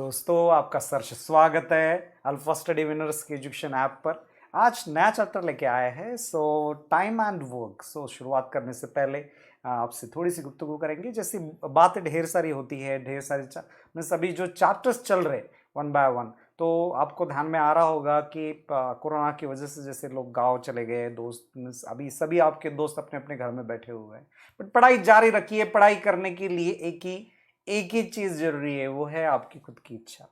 दोस्तों, आपका सहर्ष स्वागत है अल्फा स्टडी विनर्स के एजुकेशन ऐप पर। आज नया चैप्टर लेके आए हैं। Time and work. शुरुआत करने से पहले आपसे थोड़ी सी गुफ्तगू करेंगे। जैसी बातें ढेर सारी होती है, ढेर सारी मीन्स अभी जो चैप्टर्स चल रहे वन बाय वन, तो आपको ध्यान में आ रहा होगा कि कोरोना की वजह से जैसे लोग गांव चले गए, दोस्त मीन्स अभी सभी आपके दोस्त अपने अपने घर में बैठे हुए हैं, बट पढ़ाई जारी रखिए। पढ़ाई करने के लिए एक ही चीज जरूरी है, वो है आपकी खुद की इच्छा,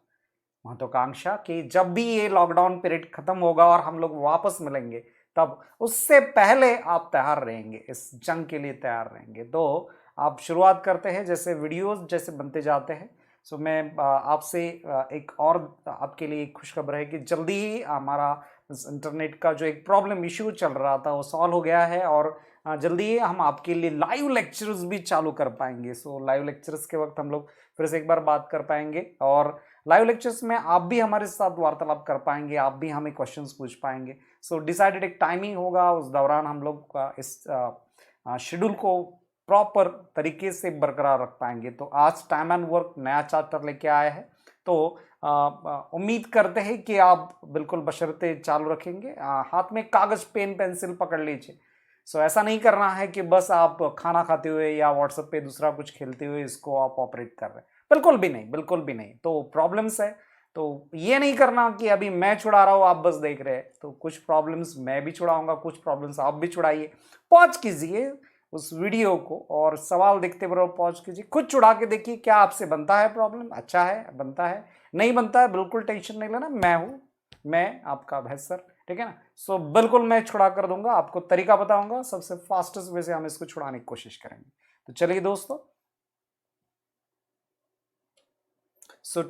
महत्वाकांक्षा कि जब भी ये लॉकडाउन पीरियड खत्म होगा और हम लोग वापस मिलेंगे, तब उससे पहले आप तैयार रहेंगे, इस जंग के लिए तैयार रहेंगे। तो आप शुरुआत करते हैं, जैसे वीडियोस जैसे बनते जाते हैं। मैं आपसे एक और आपके लिए एक खुशखबर है कि जल्दी ही हमारा इंटरनेट का जो एक प्रॉब्लम इश्यू चल रहा था वो सॉल्व हो गया है, और जल्दी ही हम आपके लिए लाइव लेक्चर्स भी चालू कर पाएंगे। लाइव लेक्चर्स के वक्त हम लोग फिर से एक बार बात कर पाएंगे, और लाइव लेक्चर्स में आप भी हमारे साथ वार्तालाप कर पाएंगे, आप भी हमें क्वेश्चंस पूछ पाएंगे। डिसाइडेड एक टाइमिंग होगा, उस दौरान हम लोग इस शेड्यूल को प्रॉपर तरीके से बरकरार रख पाएंगे। तो आज टाइम एंड वर्क नया चैप्टर लेके आए हैं, तो उम्मीद करते हैं कि आप बिल्कुल बशर्ते चालू रखेंगे। हाथ में कागज पेन पेंसिल पकड़ लीजिए। ऐसा नहीं करना है कि बस आप खाना खाते हुए या व्हाट्सएप पे दूसरा कुछ खेलते हुए इसको आप ऑपरेट कर रहे हैं, बिल्कुल भी नहीं, बिल्कुल भी नहीं। तो प्रॉब्लम्स है, तो ये नहीं करना कि अभी मैं छुड़ा रहा हूँ आप बस देख रहे हैं। तो कुछ प्रॉब्लम्स मैं भी छुड़ाऊंगा, कुछ प्रॉब्लम्स आप भी छुड़ाइए। पॉज कीजिए उस वीडियो को और सवाल देखते रहो, पॉज कीजिए, खुद छुड़ा के देखिए क्या आपसे बनता है प्रॉब्लम, अच्छा है, बनता है, नहीं बनता है, बिल्कुल टेंशन नहीं लेना। मैं हूं, मैं आपका अभय, ठीक है ना। बिल्कुल मैं छुड़ा कर दूंगा, आपको तरीका बताऊंगा, सबसे फास्टेस्ट वे से हम इसको छुड़ाने की कोशिश करेंगे। तो चलिए दोस्तों,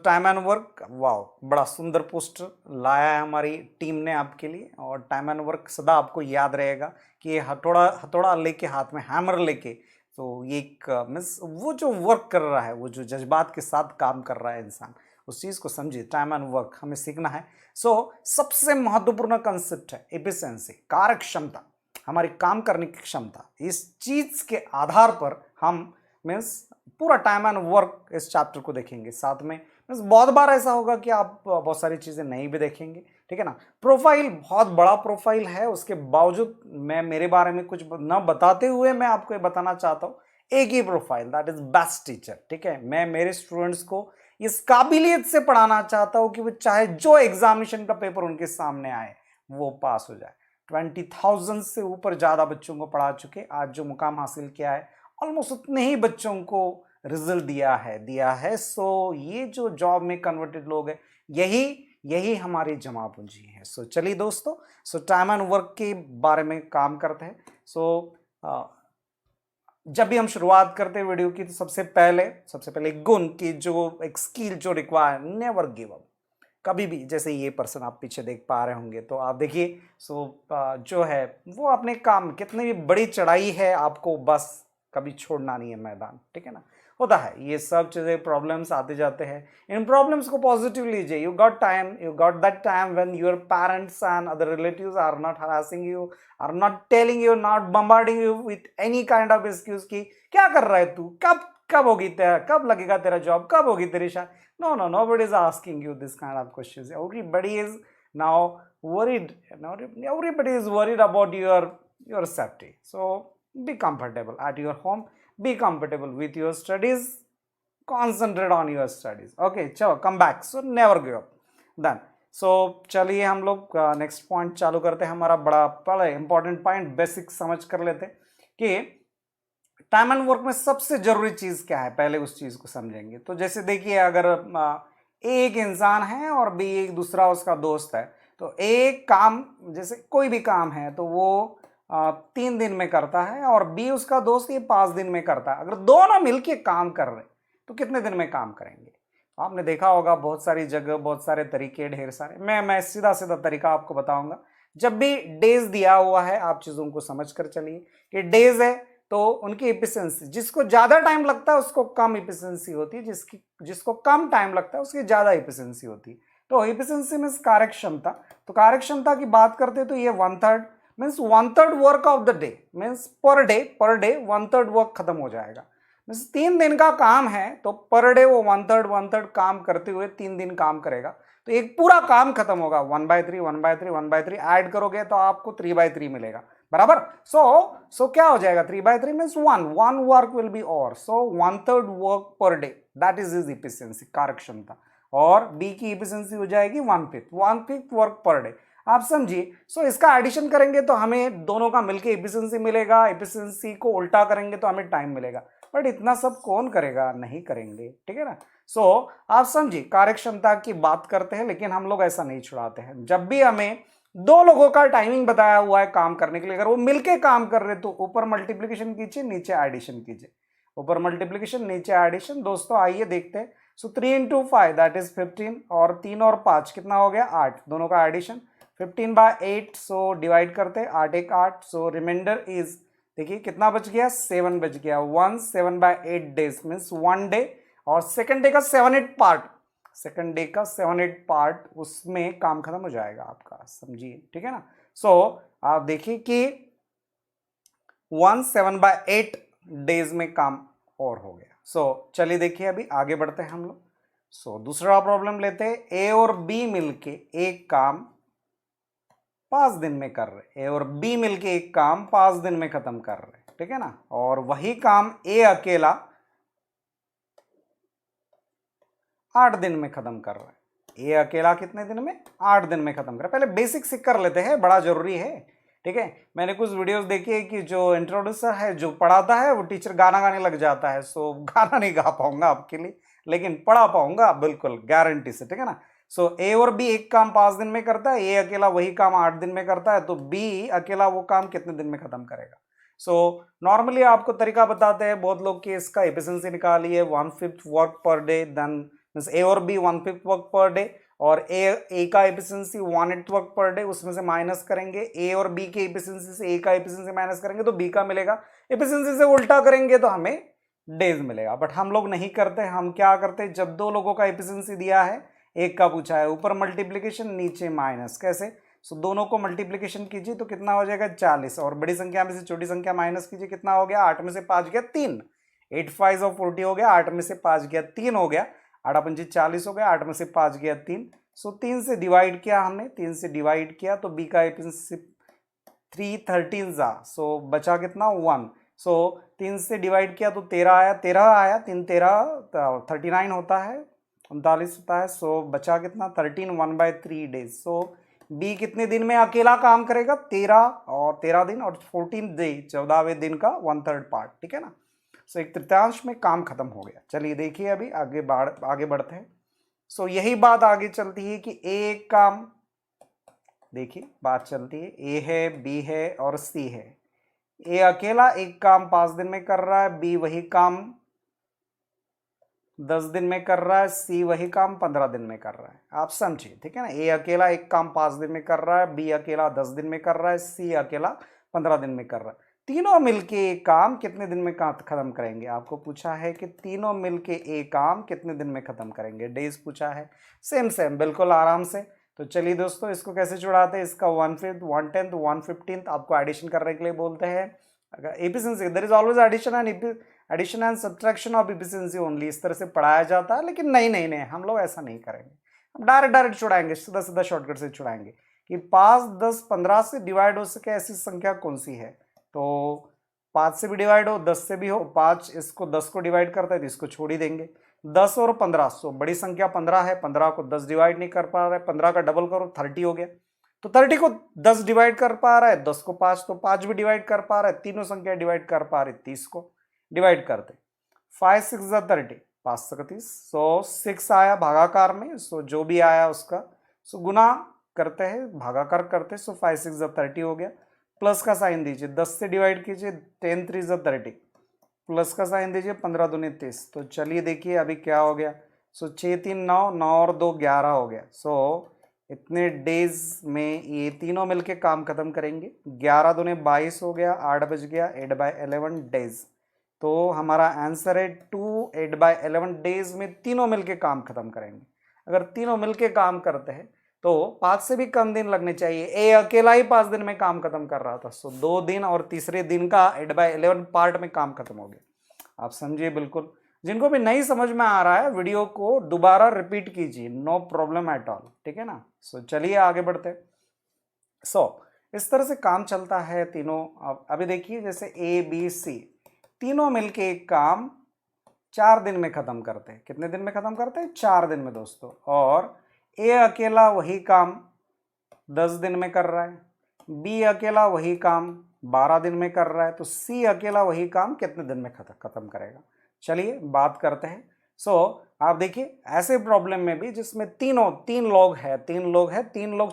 टाइम एंड वर्क, वाह, बड़ा सुंदर पोस्टर लाया है हमारी टीम ने आपके लिए। और टाइम एंड वर्क सदा आपको याद रहेगा कि ये हथौड़ा हथौड़ा लेके, हाथ में हैमर लेके, तो ये एक मीन्स वो जो वर्क कर रहा है, वो जो जज्बात के साथ काम कर रहा है इंसान, उस चीज़ को समझिए। टाइम एंड वर्क हमें सीखना है। सबसे महत्वपूर्ण कंसेप्ट है एफिशिएंसी, कार्य क्षमता, हमारी काम करने की क्षमता। इस चीज के आधार पर हम मीन्स पूरा टाइम एंड वर्क इस चैप्टर को देखेंगे साथ में। मीन्स बहुत बार ऐसा होगा कि आप बहुत सारी चीजें नहीं भी देखेंगे, ठीक है ना। प्रोफाइल बहुत बड़ा प्रोफाइल है, उसके बावजूद मैं मेरे बारे में कुछ न बताते हुए मैं आपको ये बताना चाहता हूँ, एक ही profile, that is best teacher, ठीक है। मैं मेरे स्टूडेंट्स को इस काबिलियत से पढ़ाना चाहता हूं कि वो चाहे जो एग्जामिनेशन का पेपर उनके सामने आए वो पास हो जाए। 20,000 से ऊपर ज्यादा बच्चों को पढ़ा चुके, आज जो मुकाम हासिल किया है ऑलमोस्ट उतने ही बच्चों को रिजल्ट दिया है। ये जो जॉब में कन्वर्टेड लोग हैं, यही यही हमारी जमा पूंजी है। चलिए दोस्तों, टाइम एंड वर्क के बारे में काम करते हैं। जब भी हम शुरुआत करते हैं वीडियो की, तो सबसे पहले गुण की जो एक स्किल जो रिक्वायर, नेवर गिव अप, कभी भी। जैसे ये पर्सन आप पीछे देख पा रहे होंगे, तो आप देखिए, जो है वो अपने काम, कितनी भी बड़ी चढ़ाई है, आपको बस कभी छोड़ना नहीं है मैदान, ठीक है ना। होता है ये सब चीजें, प्रॉब्लम्स आते जाते हैं, इन प्रॉब्लम्स को पॉजिटिव लीजिए। You got that time when your parents and other relatives are not harassing you, are not telling you, not bombarding you with any kind of excuse की क्या कर रहा है तू, कब होगी तेरा, कब लगेगा तेरा जॉब, कब होगी तेरी शादी। No, nobody is asking you this kind of questions. Everybody is now worried. Everybody is worried about your safety. So be comfortable at your home. Be comfortable with your studies. Concentrate on your studies. Okay, चलो come back. Never give up. Then चलिए हम लोग next point चालू करते हैं। हमारा बड़ा important point, basic समझ कर लेते हैं कि टाइम एंड वर्क में सबसे जरूरी चीज क्या है, पहले उस चीज को समझेंगे। तो जैसे देखिए, अगर एक इंसान है और भी एक दूसरा उसका दोस्त है, तो एक काम, जैसे कोई भी काम है, तो वो 3 दिन में करता है, और बी उसका दोस्त ये 5 दिन में करता है। अगर दोनों मिलके काम कर रहे तो कितने दिन में काम करेंगे। आपने देखा होगा बहुत सारी जगह, बहुत सारे तरीके, ढेर सारे। मैं सीधा सीधा तरीका आपको बताऊंगा। जब भी डेज दिया हुआ है, आप चीजों को समझ कर चलिए कि डेज है, तो उनकी एफिशिएंसी, जिसको ज्यादा टाइम लगता है उसको कम एफिशिएंसी होती है, जिसको कम टाइम लगता है उसकी ज्यादा एफिशिएंसी होती है। तो एफिशिएंसी मीन्स कार्यक्षमता। तो कार्यक्षमता की बात करते हैं तो ये 1/3 means 1/3 work of the day, means per day 1/3 work खत्म हो जाएगा। मीन्स 3 दिन का काम है तो पर डे वो 1/3 काम करते हुए 3 दिन काम करेगा, तो एक पूरा काम खत्म होगा। 1/3 1/3 1/3 ऐड करोगे तो आपको 3/3 मिलेगा, बराबर। सो क्या हो जाएगा, 3/3 means 1 work will be over, so 1/3 work per day, that is is efficiency, कार्यक्षमता। और बी की इफिशियंसी हो जाएगी 1/5 वर्क पर डे, आप समझिए। सो इसका एडिशन करेंगे तो हमें दोनों का मिलके इफिशियंसी मिलेगा, इफिशियंसी को उल्टा करेंगे तो हमें टाइम मिलेगा, बट इतना सब कौन करेगा, नहीं करेंगे, ठीक है ना। सो आप समझिए, कार्यक्षमता की बात करते हैं लेकिन हम लोग ऐसा नहीं छुड़ाते हैं। जब भी हमें दो लोगों का टाइमिंग बताया हुआ है काम करने के लिए, अगर वो मिलके काम कर रहे तो ऊपर मल्टीप्लीकेशन कीजिए, नीचे एडिशन कीजिए, ऊपर मल्टीप्लीकेशन नीचे एडिशन। दोस्तों आइए देखते हैं। सो 3 × 5 दैट इज 15, और 3 और 5 कितना हो गया, 8, दोनों का एडिशन। 15/8, सो डिवाइड करते हैं, 8 1 8, सो रिमाइंडर इज, देखिए कितना बच गया, 7 बच गया। 7/8 डेज मीन्स 1 डे, और सेकंड डे का 7/8 पार्ट, सेकंड डे का 7/8 पार्ट उसमें काम खत्म हो जाएगा आपका, समझिए, ठीक है ना। सो आप देखिए कि 7/8 डेज में काम और हो गया। सो चलिए देखिए, अभी आगे बढ़ते हैं हम लोग। सो दूसरा प्रॉब्लम लेते हैं। ए और बी मिलके एक काम 5 दिन में कर रहे, ए और बी मिलके एक काम 5 दिन में खत्म कर रहे, ठीक है ना। और वही काम ए अकेला 8 दिन में खत्म कर रहा है। ए अकेला कितने दिन में, 8 दिन में खत्म कर रहा है। पहले बेसिक सीख कर लेते हैं, बड़ा जरूरी है, ठीक है। मैंने कुछ वीडियोस देखी है कि जो इंट्रोड्यूसर है, जो पढ़ाता है, वो टीचर गाना गाने लग जाता है। सो गाना नहीं गा पाऊंगा आपके लिए, लेकिन पढ़ा पाऊंगा बिल्कुल गारंटी से, ठीक है ना। सो ए और बी एक काम 5 दिन में करता है, ए अकेला वही काम 8 दिन में करता है, तो बी अकेला वो काम कितने दिन में खत्म करेगा। सो नॉर्मली आपको तरीका बताते हैं बहुत लोग कि इसका एफिशिएंसी निकालिए, 1/5 वर्क पर डे, देन ए और बी 1/5 वर्क पर डे, और ए का एफिशिएंसी 1/8 वर्क पर डे, उसमें से माइनस करेंगे। ए और बी के एफिशिएंसी से ए का एफिशिएंसी माइनस करेंगे तो बी का मिलेगा। एफिशिएंसी से उल्टा करेंगे तो हमें डेज मिलेगा, बट हम लोग नहीं करते। हम क्या करते हैं, जब दो लोगों का एफिशिएंसी दिया है, एक का पूछा है, ऊपर मल्टीप्लीकेशन नीचे माइनस, कैसे। सो दोनों को मल्टीप्लीकेशन कीजिए तो कितना हो जाएगा, 40, और बड़ी संख्या में से छोटी संख्या माइनस कीजिए, कितना हो गया, 8 में से 5 गया 3, 8 5 और 40 हो गया, 8 में से 5 गया 3 हो गया, 8 पंजी 40 हो गया, 8 में से 5 गया 3। सो 3 से डिवाइड किया हमने, 3 से डिवाइड किया तो बी का एफिशिएंसी 3 13 जा, सो बचा कितना 1। सो 3 से डिवाइड किया तो 13 आया, 13 आया, 3 13 39 होता है, 39 होता है। सो बचा कितना 13, 1/3 डेज। सो बी कितने दिन में अकेला काम करेगा, 13 दिन, और 14 डे 14वें दिन का 1/3 पार्ट, ठीक है ना। सो एक तृतीयांश में काम खत्म हो गया। चलिए देखिए, अभी आगे बढ़ते हैं। सो यही बात आगे चलती है कि ए काम, देखिए बात चलती है, ए है, बी है और सी है। ए अकेला एक काम 5 दिन में कर रहा है, बी वही काम 10 दिन में कर रहा है, सी वही काम 15 दिन में कर रहा है, आप समझिए, ठीक है ना। ए अकेला एक काम 5 दिन में कर रहा है, बी अकेला 10 दिन में कर रहा है, सी अकेला 15 दिन में कर रहा है। तीनों मिलके एक काम कितने दिन में खत्म करेंगे, आपको पूछा है कि तीनों मिलके एक काम कितने दिन में खत्म करेंगे, डेज पूछा है। सेम बिल्कुल आराम से। तो चलिए दोस्तों, इसको कैसे जुड़ाते हैं, इसका 1/5 1/10 1/15 आपको एडिशन करने के लिए बोलते हैं। अगर efficiency, there is always addition and subtraction of efficiency only, इस तरह से पढ़ाया जाता है। लेकिन नहीं, हम लोग ऐसा नहीं करेंगे, हम डायरेक्ट छुड़ाएंगे, सीधा शॉर्टकट से छुड़ाएंगे कि 5 10 15 से डिवाइड हो सके ऐसी संख्या कौन सी है। तो 5 से भी डिवाइड हो, 10 से भी हो, 5 इसको 10 को डिवाइड करता है तो इसको छोड़ ही देंगे। 10 और 15, सो बड़ी संख्या 15 है, 15 को 10 डिवाइड नहीं कर पा रहा है, 15 का डबल करो 30 हो गया। तो 30 को 10 डिवाइड कर पा रहा है, 10 को 5, तो 5 भी डिवाइड कर पा रहा है, तीनों संख्या डिवाइड कर पा रही, 30 को डिवाइड करते। 5 6 30, 5 से 30, सो 6 आया भागाकार में, सो जो भी आया उसका सो गुना करते हैं, भागाकार करते, सो 5 6 30 हो गया। प्लस का साइन दीजिए, 10 से डिवाइड कीजिए, 10 3 30, प्लस का साइन दीजिए, 15 दूनी 30। तो चलिए देखिए अभी क्या हो गया। सो 6 3 9, 9 और 2 11 हो गया। सो इतने डेज में ये तीनों मिलके काम खत्म करेंगे। 11 दूनी 22 हो गया, 8 बज गया, 8/11 डेज। तो हमारा आंसर है 2 8/11 डेज में तीनों मिलके काम खत्म करेंगे। अगर तीनों मिलके काम करते हैं तो 5 से भी कम दिन लगने चाहिए। ए अकेला ही 5 दिन में काम खत्म कर रहा था, सो 2 दिन और तीसरे दिन का 8/11 पार्ट में काम खत्म हो गया। आप समझिए बिल्कुल। जिनको भी नहीं समझ में आ रहा है वीडियो को दोबारा रिपीट कीजिए, नो प्रॉब्लम एट ऑल, ठीक है ना। सो चलिए आगे बढ़ते हैं। इस तरह से काम चलता है तीनों। अभी देखिए जैसे ए बी सी तीनों मिलके एक काम 4 दिन में खत्म करते हैं। कितने दिन में खत्म करते हैं? 4 दिन में दोस्तों। और ए अकेला वही काम 10 दिन में कर रहा है, बी अकेला वही काम 12 दिन में कर रहा है, तो सी अकेला वही काम कितने दिन में खत्म करेगा। चलिए बात करते हैं। आप देखिए ऐसे प्रॉब्लम में भी जिसमें तीन लोग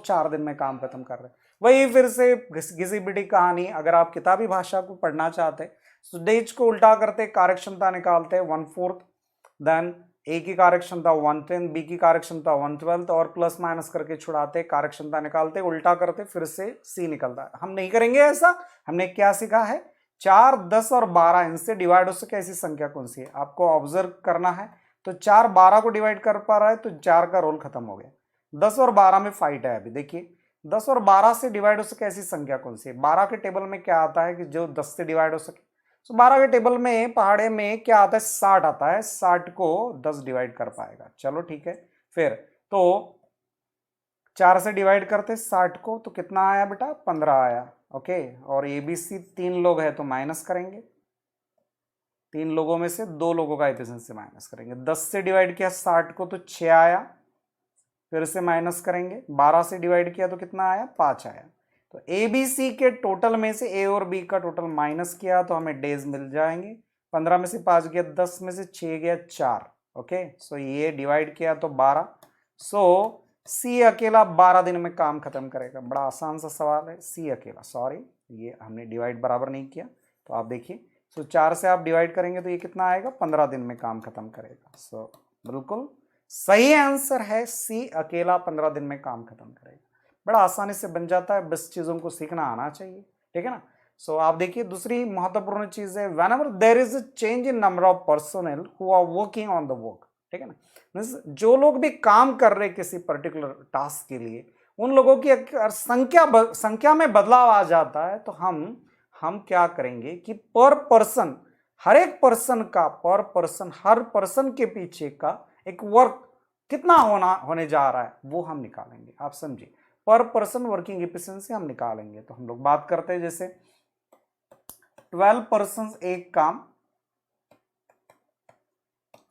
4 दिन में काम खत्म कर रहे हैं, वही फिर से घिसी पिटी कहानी। अगर आप किताबी भाषा को पढ़ना चाहते हैं तो डेज को उल्टा करते, कार्यक्षमता निकालते 1/4, देन ए की कार्यक्षमता 1/10, बी की कार्यक्षमता 1/12 और प्लस माइनस करके छुड़ाते, कार्यक्षमता निकालते, उल्टा करते, फिर से सी निकलता है। हम नहीं करेंगे ऐसा। हमने क्या सीखा है? 4, 10 और 12 इनसे डिवाइड हो सके ऐसी संख्या कौन सी है आपको ऑब्जर्व करना है। तो 4 12 को डिवाइड कर पा रहा है तो 4 का रोल खत्म हो गया। 10 और 12 में फाइट है। अभी देखिए 10 और 12 से डिवाइड हो सके ऐसी संख्या कौन सी है? 12 के टेबल में क्या आता है कि जो 10 से डिवाइड हो सके। तो 12 के टेबल में पहाड़े में क्या आता है? 60 आता है। 60 को 10 डिवाइड कर पाएगा। चलो ठीक है। फिर तो 4 से डिवाइड करते 60 को तो कितना आया बेटा? 15 आया। ओके। और ए बी सी 3 लोग हैं तो माइनस करेंगे। 3 लोगों में से 2 लोगों का एफिशिएंसी माइनस करेंगे। 10 से डिवाइड किया 60 को तो 6 आया, फिर से माइनस करेंगे। 12 से डिवाइड किया तो कितना आया? 5 आया। तो ए बी सी के टोटल में से ए और बी का टोटल माइनस किया तो हमें डेज मिल जाएंगे। 15 में से 5 गया, 10 में से 6 गया 4। ओके। सो ये डिवाइड किया तो 12। सो सी अकेला 12 दिन में काम खत्म करेगा। बड़ा आसान सा सवाल है। सी अकेला, सॉरी ये हमने डिवाइड बराबर नहीं किया। तो आप देखिए, सो 4 से आप डिवाइड करेंगे तो ये कितना आएगा? 15 दिन में काम खत्म करेगा। सो बिल्कुल सही आंसर है सी, अकेला 15 दिन में काम खत्म करेगा। बड़ा आसानी से बन जाता है, बस चीजों को सीखना आना चाहिए, ठीक है ना। आप देखिए दूसरी महत्वपूर्ण चीज है, whenever there is a change in number of personal who are working on the work, ठीक है ना। जो लोग भी काम कर रहे किसी पर्टिकुलर टास्क के लिए, उन लोगों की संख्या में बदलाव आ जाता है तो हम क्या करेंगे कि पर पर्सन, हर एक पर्सन का, हर पर्सन के पीछे का एक वर्क कितना होने जा रहा है वो हम निकालेंगे। आप समझिए, पर पर्सन वर्किंग एफिशिएंसी हम निकालेंगे। तो हम लोग बात करते हैं जैसे 12 पर्सन एक काम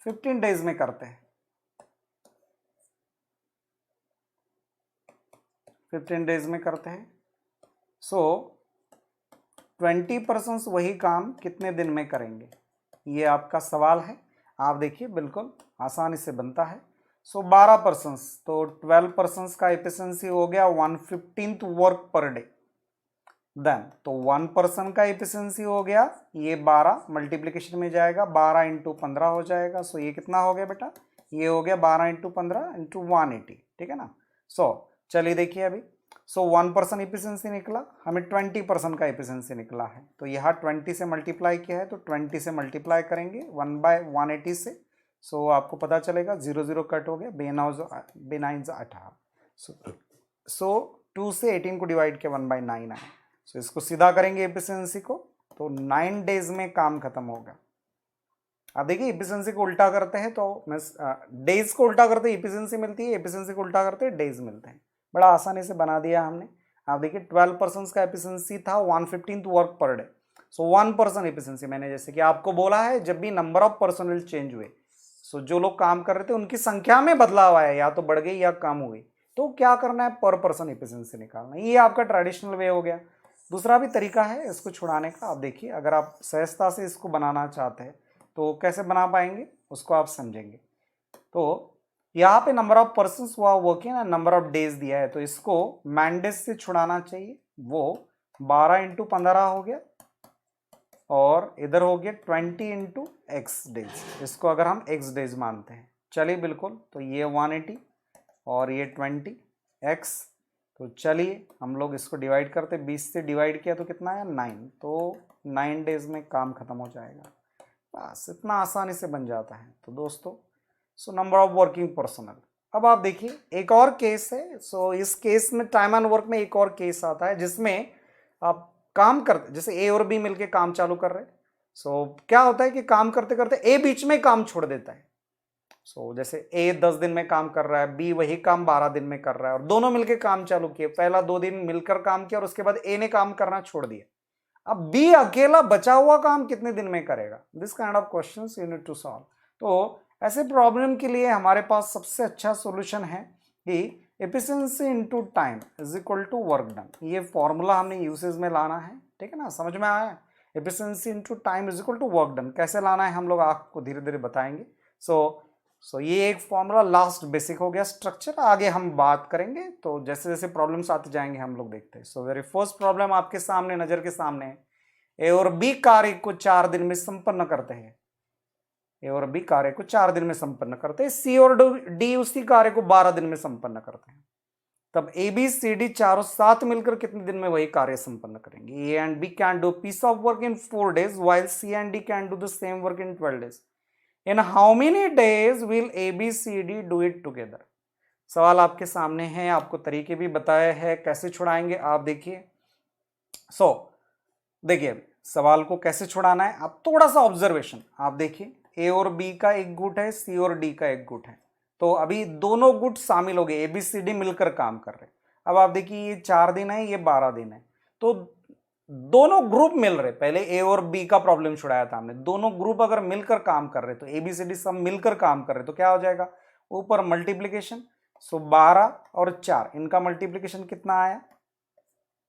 15 डेज में करते हैं, 15 डेज में करते हैं। 20 पर्सन वही काम कितने दिन में करेंगे, ये आपका सवाल है। आप देखिए बिल्कुल आसानी से बनता है। 12 पर्सन, तो 12 पर्सन का एफिशिएंसी हो गया 1/15 वर्क पर डे। देन तो 1 पर्सन का एफिशिएंसी हो गया ये 12, मल्टीप्लीकेशन में जाएगा 12 × 15 हो जाएगा। ये कितना हो गया बेटा? ये हो गया 12 × 15 × 180, ठीक है ना। चलिए देखिए अभी 1 पर्सन एफिशिएंसी निकला, हमें 20 पर्सन का एफिशिएंसी निकला है। तो यहाँ 20 से मल्टीप्लाई किया है तो 20 से मल्टीप्लाई करेंगे 1/180 से। आपको पता चलेगा 0 0 कट हो गया, बेनाइन 18। 2 से 18 को डिवाइड किया 1/9 आया। इसको सीधा करेंगे एफिशिएंसी को तो 9 डेज में काम खत्म होगा। अब देखिए एफिशिएंसी को उल्टा करते हैं तो डेज को उल्टा करते एफिशिएंसी मिलती है, एफिशिएंसी को उल्टा करते डेज मिलते हैं। बड़ा आसानी से बना दिया हमने। आप देखिए 12 पर्सन का एफिशिएंसी था 1/15 work per day. 1 person efficiency, मैंने जैसे कि आपको बोला है जब भी नंबर ऑफ पर्सनल चेंज हुए, जो लोग काम कर रहे थे उनकी संख्या में बदलाव आया, या तो बढ़ गई या कम हुई, तो क्या करना है? पर पर्सन एफिशिएंसी निकालना। ये आपका ट्रेडिशनल वे हो गया। दूसरा भी तरीका है इसको छुड़ाने का। आप देखिए अगर आप सहजता से इसको बनाना चाहते हैं तो कैसे बना पाएंगे उसको आप समझेंगे। तो यहाँ पे नंबर ऑफ पर्सन हुआ वर्किंग ना, नंबर ऑफ डेज दिया है, तो इसको मैंडेज से छुड़ाना चाहिए। वो 12 × 15 हो गया और इधर हो गया 20 × x डेज। इसको अगर हम x डेज मानते हैं, चलिए बिल्कुल, तो ये 180 और ये 20x। तो चलिए हम लोग इसको डिवाइड करते, 20 से डिवाइड किया तो कितना आया? 9। तो 9 डेज में काम खत्म हो जाएगा। बस इतना आसानी से बन जाता है। तो दोस्तों नंबर ऑफ वर्किंग पर्सनल। अब आप देखिए एक और केस है। इस केस में टाइम एंड वर्क में एक और केस आता है जिसमें आप काम करते, जैसे ए और बी मिलके काम चालू कर रहे, सो क्या होता है कि काम करते करते ए बीच में काम छोड़ देता है। सो जैसे ए 10 दिन में काम कर रहा है, बी वही काम 12 दिन में कर रहा है, और दोनों मिलकर काम चालू किए। पहला 2 दिन मिलकर काम किया और उसके बाद ए ने काम करना छोड़ दिया। अब बी अकेला बचा हुआ काम कितने दिन में करेगा? This kind of questions you need to solve. तो ऐसे प्रॉब्लम के लिए हमारे पास सबसे अच्छा सॉल्यूशन है कि efficiency into time is equal to work done. ये फॉर्मूला हमने यूसेज में लाना है, ठीक है ना, समझ में आया? Efficiency into time is equal to work done कैसे लाना है हम लोग आपको धीरे धीरे बताएंगे। सो ये एक फॉर्मूला लास्ट बेसिक हो गया स्ट्रक्चर, आगे हम बात करेंगे। तो जैसे जैसे प्रॉब्लम्स आते जाएंगे हम लोग देखते हैं। सो वेरी फर्स्ट प्रॉब्लम आपके सामने, नजर के सामने है। ए और बी कार्य को 4 दिन में संपन्न करते हैं। ए और बी कार्य को 4 दिन में संपन्न करते हैं। सी और डी उसी कार्य को 12 दिन में संपन्न करते हैं। तब ए बी सी डी चारों साथ मिलकर कितने दिन में वही कार्य संपन्न करेंगे? A and B can do piece of work in 4 days while C and D can do the same work in 12 days. In how many days will A B C D do it together? सवाल आपके सामने है, आपको तरीके भी बताए हैं कैसे छुड़ाएंगे आप देखिए। देखिए अभी सवाल को कैसे छुड़ाना है, आप थोड़ा सा ऑब्जर्वेशन आप देखिए। ए और बी का एक गुट है, सी और डी का एक गुट है। तो अभी दोनों गुट शामिल हो गए, ए बी सी डी मिलकर काम कर रहे। अब आप देखिए ये 4 दिन है, ये 12 दिन है, तो दोनों ग्रुप मिल रहे। पहले ए और बी का प्रॉब्लम छुड़ाया था हमने। दोनों ग्रुप अगर मिलकर काम कर रहे तो ए बी सी डी सब मिलकर काम कर रहे तो क्या हो जाएगा? ऊपर मल्टीप्लीकेशन। 12 और 4 इनका मल्टीप्लीकेशन कितना आया?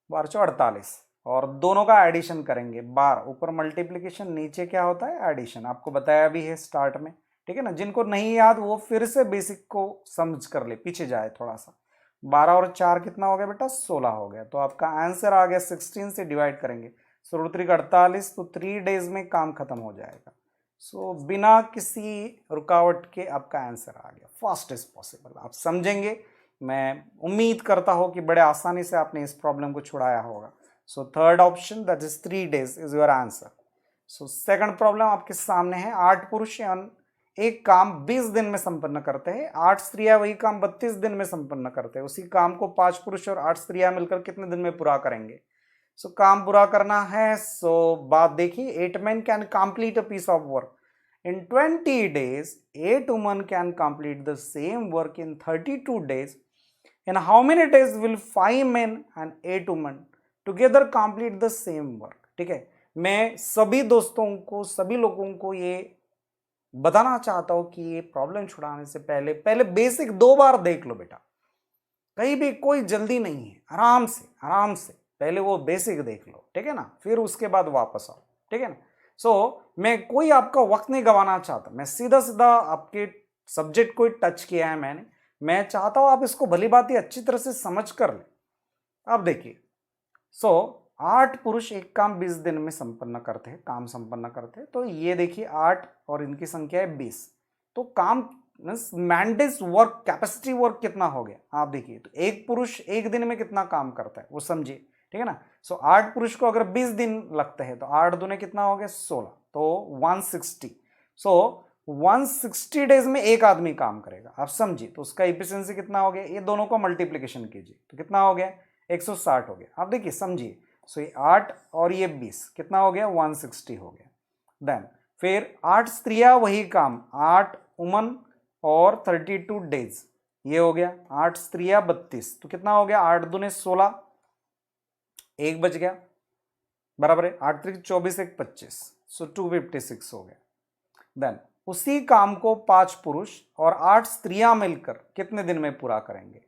12 48, और दोनों का एडिशन करेंगे 12। ऊपर मल्टीप्लीकेशन, नीचे क्या होता है? एडिशन। आपको बताया भी है स्टार्ट में, ठीक है ना। जिनको नहीं याद वो फिर से बेसिक को समझ कर ले, पीछे जाए थोड़ा सा। 12 और 4 कितना हो गया बेटा? 16 हो गया। तो आपका आंसर आ गया 16 से डिवाइड करेंगे 48, तो 3 days में काम खत्म हो जाएगा। बिना किसी रुकावट के आपका आंसर आ गया, फास्ट एज पॉसिबल। आप समझेंगे, मैं उम्मीद करता हूं कि बड़े आसानी से आपने इस प्रॉब्लम को छुड़ाया होगा। Third option that is 3 days is your answer. Second problem आपके सामने है। 8 पुरुष एक काम 20 दिन में संपन्न करते हैं। 8 स्त्रियां वही काम 32 दिन में संपन्न करते हैं। उसी काम को 5 पुरुष और 8 स्त्रियां मिलकर कितने दिन में पूरा करेंगे? काम पूरा करना है। बात देखिए, 8 men can complete a piece of work in 20 days. 8 women can complete the same work in 32 days. In how many days will 5 men and 8 women together complete the same work? ठीक है, मैं सभी दोस्तों को, सभी लोगों को ये बताना चाहता हूं कि ये प्रॉब्लम छुड़ाने से पहले पहले बेसिक 2 बार देख लो बेटा। कहीं भी कोई जल्दी नहीं है, आराम से पहले वो बेसिक देख लो, ठीक है ना, फिर उसके बाद वापस आओ, ठीक है ना। मैं कोई आपका वक्त नहीं गंवाना चाहता। मैं सीधा सीधा आपके सब्जेक्ट को टच किया है मैंने। मैं चाहता हूं आप इसको भली बात अच्छी तरह से समझ कर ले। अब देखिए, 8 पुरुष एक काम 20 दिन में संपन्न करते हैं, काम संपन्न करते हैं। तो ये देखिए 8 और इनकी संख्या है 20। तो काम मैंडेज वर्क, कैपेसिटी वर्क कितना हो गया आप देखिए। तो एक पुरुष एक दिन में कितना काम करता है वो समझिए, ठीक है ना। 8 पुरुष को अगर 20 दिन लगते हैं तो 8 दूने कितना हो गया? 16, तो 160। 160 डेज में एक आदमी काम करेगा, आप समझिए। तो उसका इफिशिएंसी कितना हो गया? ये दोनों का मल्टीप्लीकेशन कीजिए तो कितना हो गया? 160 हो गया। आप देखिए समझिए। ये 8 और ये 20 कितना हो गया? 160 हो गया। देन फिर 8 स्त्रियां वही काम, 8 वुमन और 32 डेज, ये हो गया। 8 स्त्रियां 32, तो कितना हो गया? 8 दूने 16, एक बच गया, बराबर है 8 त्रिक 24, 1 25, 256 हो गया। देन उसी काम को 5 पुरुष और 8 स्त्रियां मिलकर कितने दिन में पूरा करेंगे?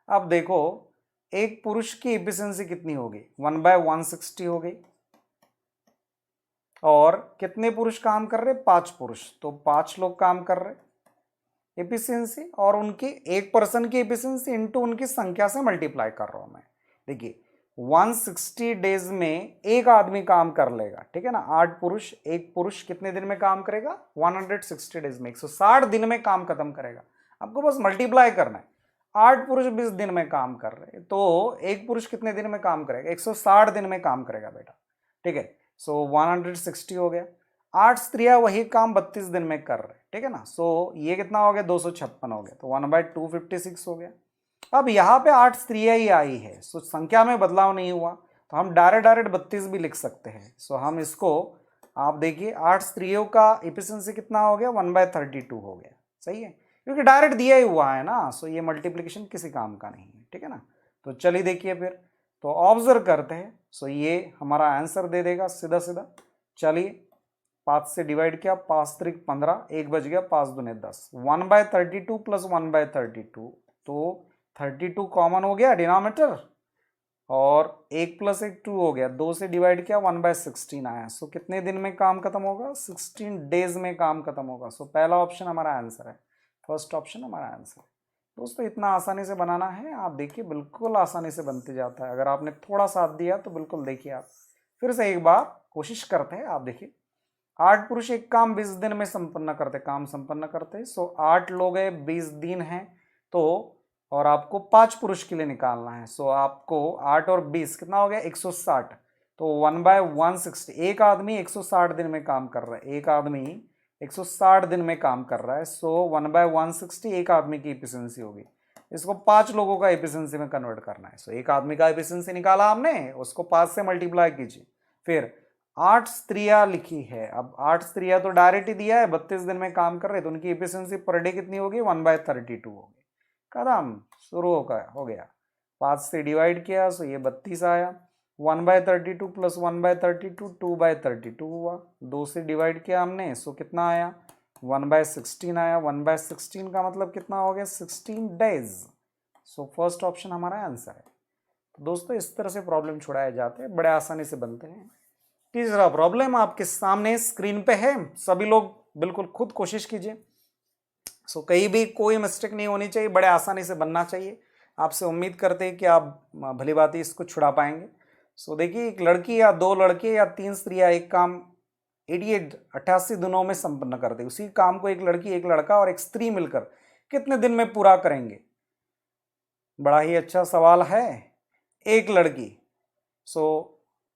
अब देखो, एक पुरुष की एफिशिएंसी कितनी होगी? 1/160 हो गई। और कितने पुरुष काम कर रहे? 5 पुरुष, तो 5 लोग काम कर रहे एफिशिएंसी, और उनकी एक पर्सन की एफिशिएंसी इनटू उनकी संख्या से मल्टीप्लाई कर रहा हूं मैं। देखिए 160 डेज में एक आदमी काम कर लेगा, ठीक है ना। 8 पुरुष, एक पुरुष कितने दिन में काम करेगा? 160 डेज में, 160 दिन में काम खत्म करेगा। आपको बस मल्टीप्लाई करना है। 8 पुरुष 20 दिन में काम कर रहे, तो एक पुरुष कितने दिन में काम करेगा? 160 दिन में काम करेगा बेटा, ठीक है। 160 हो गया। 8 स्त्रियां वही काम 32 दिन में कर रहे, ठीक है ना। ये कितना हो गया? 256 हो गया, तो 1/256 हो गया। अब यहाँ पे 8 स्त्रियां ही आई है, संख्या में बदलाव नहीं हुआ, तो हम डायरेक्ट 32 भी लिख सकते हैं। हम इसको आप देखिए 8 स्त्रियों का एफिशिएंसी कितना हो गया, 1/32 हो गया। सही है, क्योंकि डायरेक्ट दिया ही हुआ है ना, सो ये मल्टीप्लिकेशन किसी काम का नहीं है, ठीक है ना। तो चलिए देखिए फिर, तो ऑब्जर्व करते हैं। सो ये हमारा आंसर दे देगा सीधा सीधा। चलिए 5 से डिवाइड किया, 5 त्रिक 15, 1 बच गया, 5 दूने 10, 1/32 प्लस 1/32, तो 32 कॉमन हो गया डिनोमिनेटर, और 1 प्लस 1 2 हो गया, 2 से डिवाइड किया, 1/16 आया। सो कितने दिन में काम खत्म होगा, 16 डेज में काम खत्म होगा। सो पहला ऑप्शन हमारा आंसर है, फर्स्ट ऑप्शन हमारा आंसर है। दोस्तों इतना आसानी से बनाना है, आप देखिए बिल्कुल आसानी से बनते जाता है, अगर आपने थोड़ा साथ दिया तो बिल्कुल देखिए आप। फिर से एक बार कोशिश करते हैं, आप देखिए 8 पुरुष एक काम 20 दिन में संपन्न करते, काम संपन्न करते। सो 8 लोग है, 20 दिन है, तो और आपको 5 पुरुष के लिए निकालना है। सो आपको 8 और 20 कितना हो गया, 160, तो 1/160, एक आदमी 160 दिन में काम कर रहा है, एक आदमी 160 दिन में काम कर रहा है। सो 1/160 एक आदमी की एफिशिएंसी होगी, इसको 5 लोगों का एफिशिएंसी में कन्वर्ट करना है। सो एक आदमी का एफिशिएंसी निकाला हमने, उसको 5 से मल्टीप्लाई कीजिए। फिर 8 स्त्रियां लिखी है, अब 8 स्त्रियां तो डायरेक्ट ही दिया है, 32 दिन में काम कर रहे, तो उनकी एफिशिएंसी पर डे कितनी होगी, 1/32 होगी। कदम शुरू हो गया, 5 से डिवाइड किया, सो ये 32 आया, 1/32 प्लस 1/32 2/32 हुआ, 2 से डिवाइड किया हमने, सो कितना आया, 1/16 आया। 1/16 का मतलब कितना हो गया, 16 डेज। सो फर्स्ट ऑप्शन हमारा आंसर है। तो दोस्तों इस तरह से प्रॉब्लम छुड़ाए जाते हैं, बड़े आसानी से बनते हैं। तीसरा प्रॉब्लम आपके सामने स्क्रीन पे है, सभी लोग बिल्कुल खुद कोशिश कीजिए। सो कहीं भी कोई मिस्टेक नहीं होनी चाहिए, बड़े आसानी से बनना चाहिए। आपसे उम्मीद करते हैं कि आप भली बात इसको छुड़ा पाएंगे। सो देखिए, एक लड़की या 2 लड़के या 3 स्त्रियां एक काम 88 दिनों में संपन्न करते, उसी काम को एक लड़की, एक लड़का और एक स्त्री मिलकर कितने दिन में पूरा करेंगे। बड़ा ही अच्छा सवाल है। एक लड़की, सो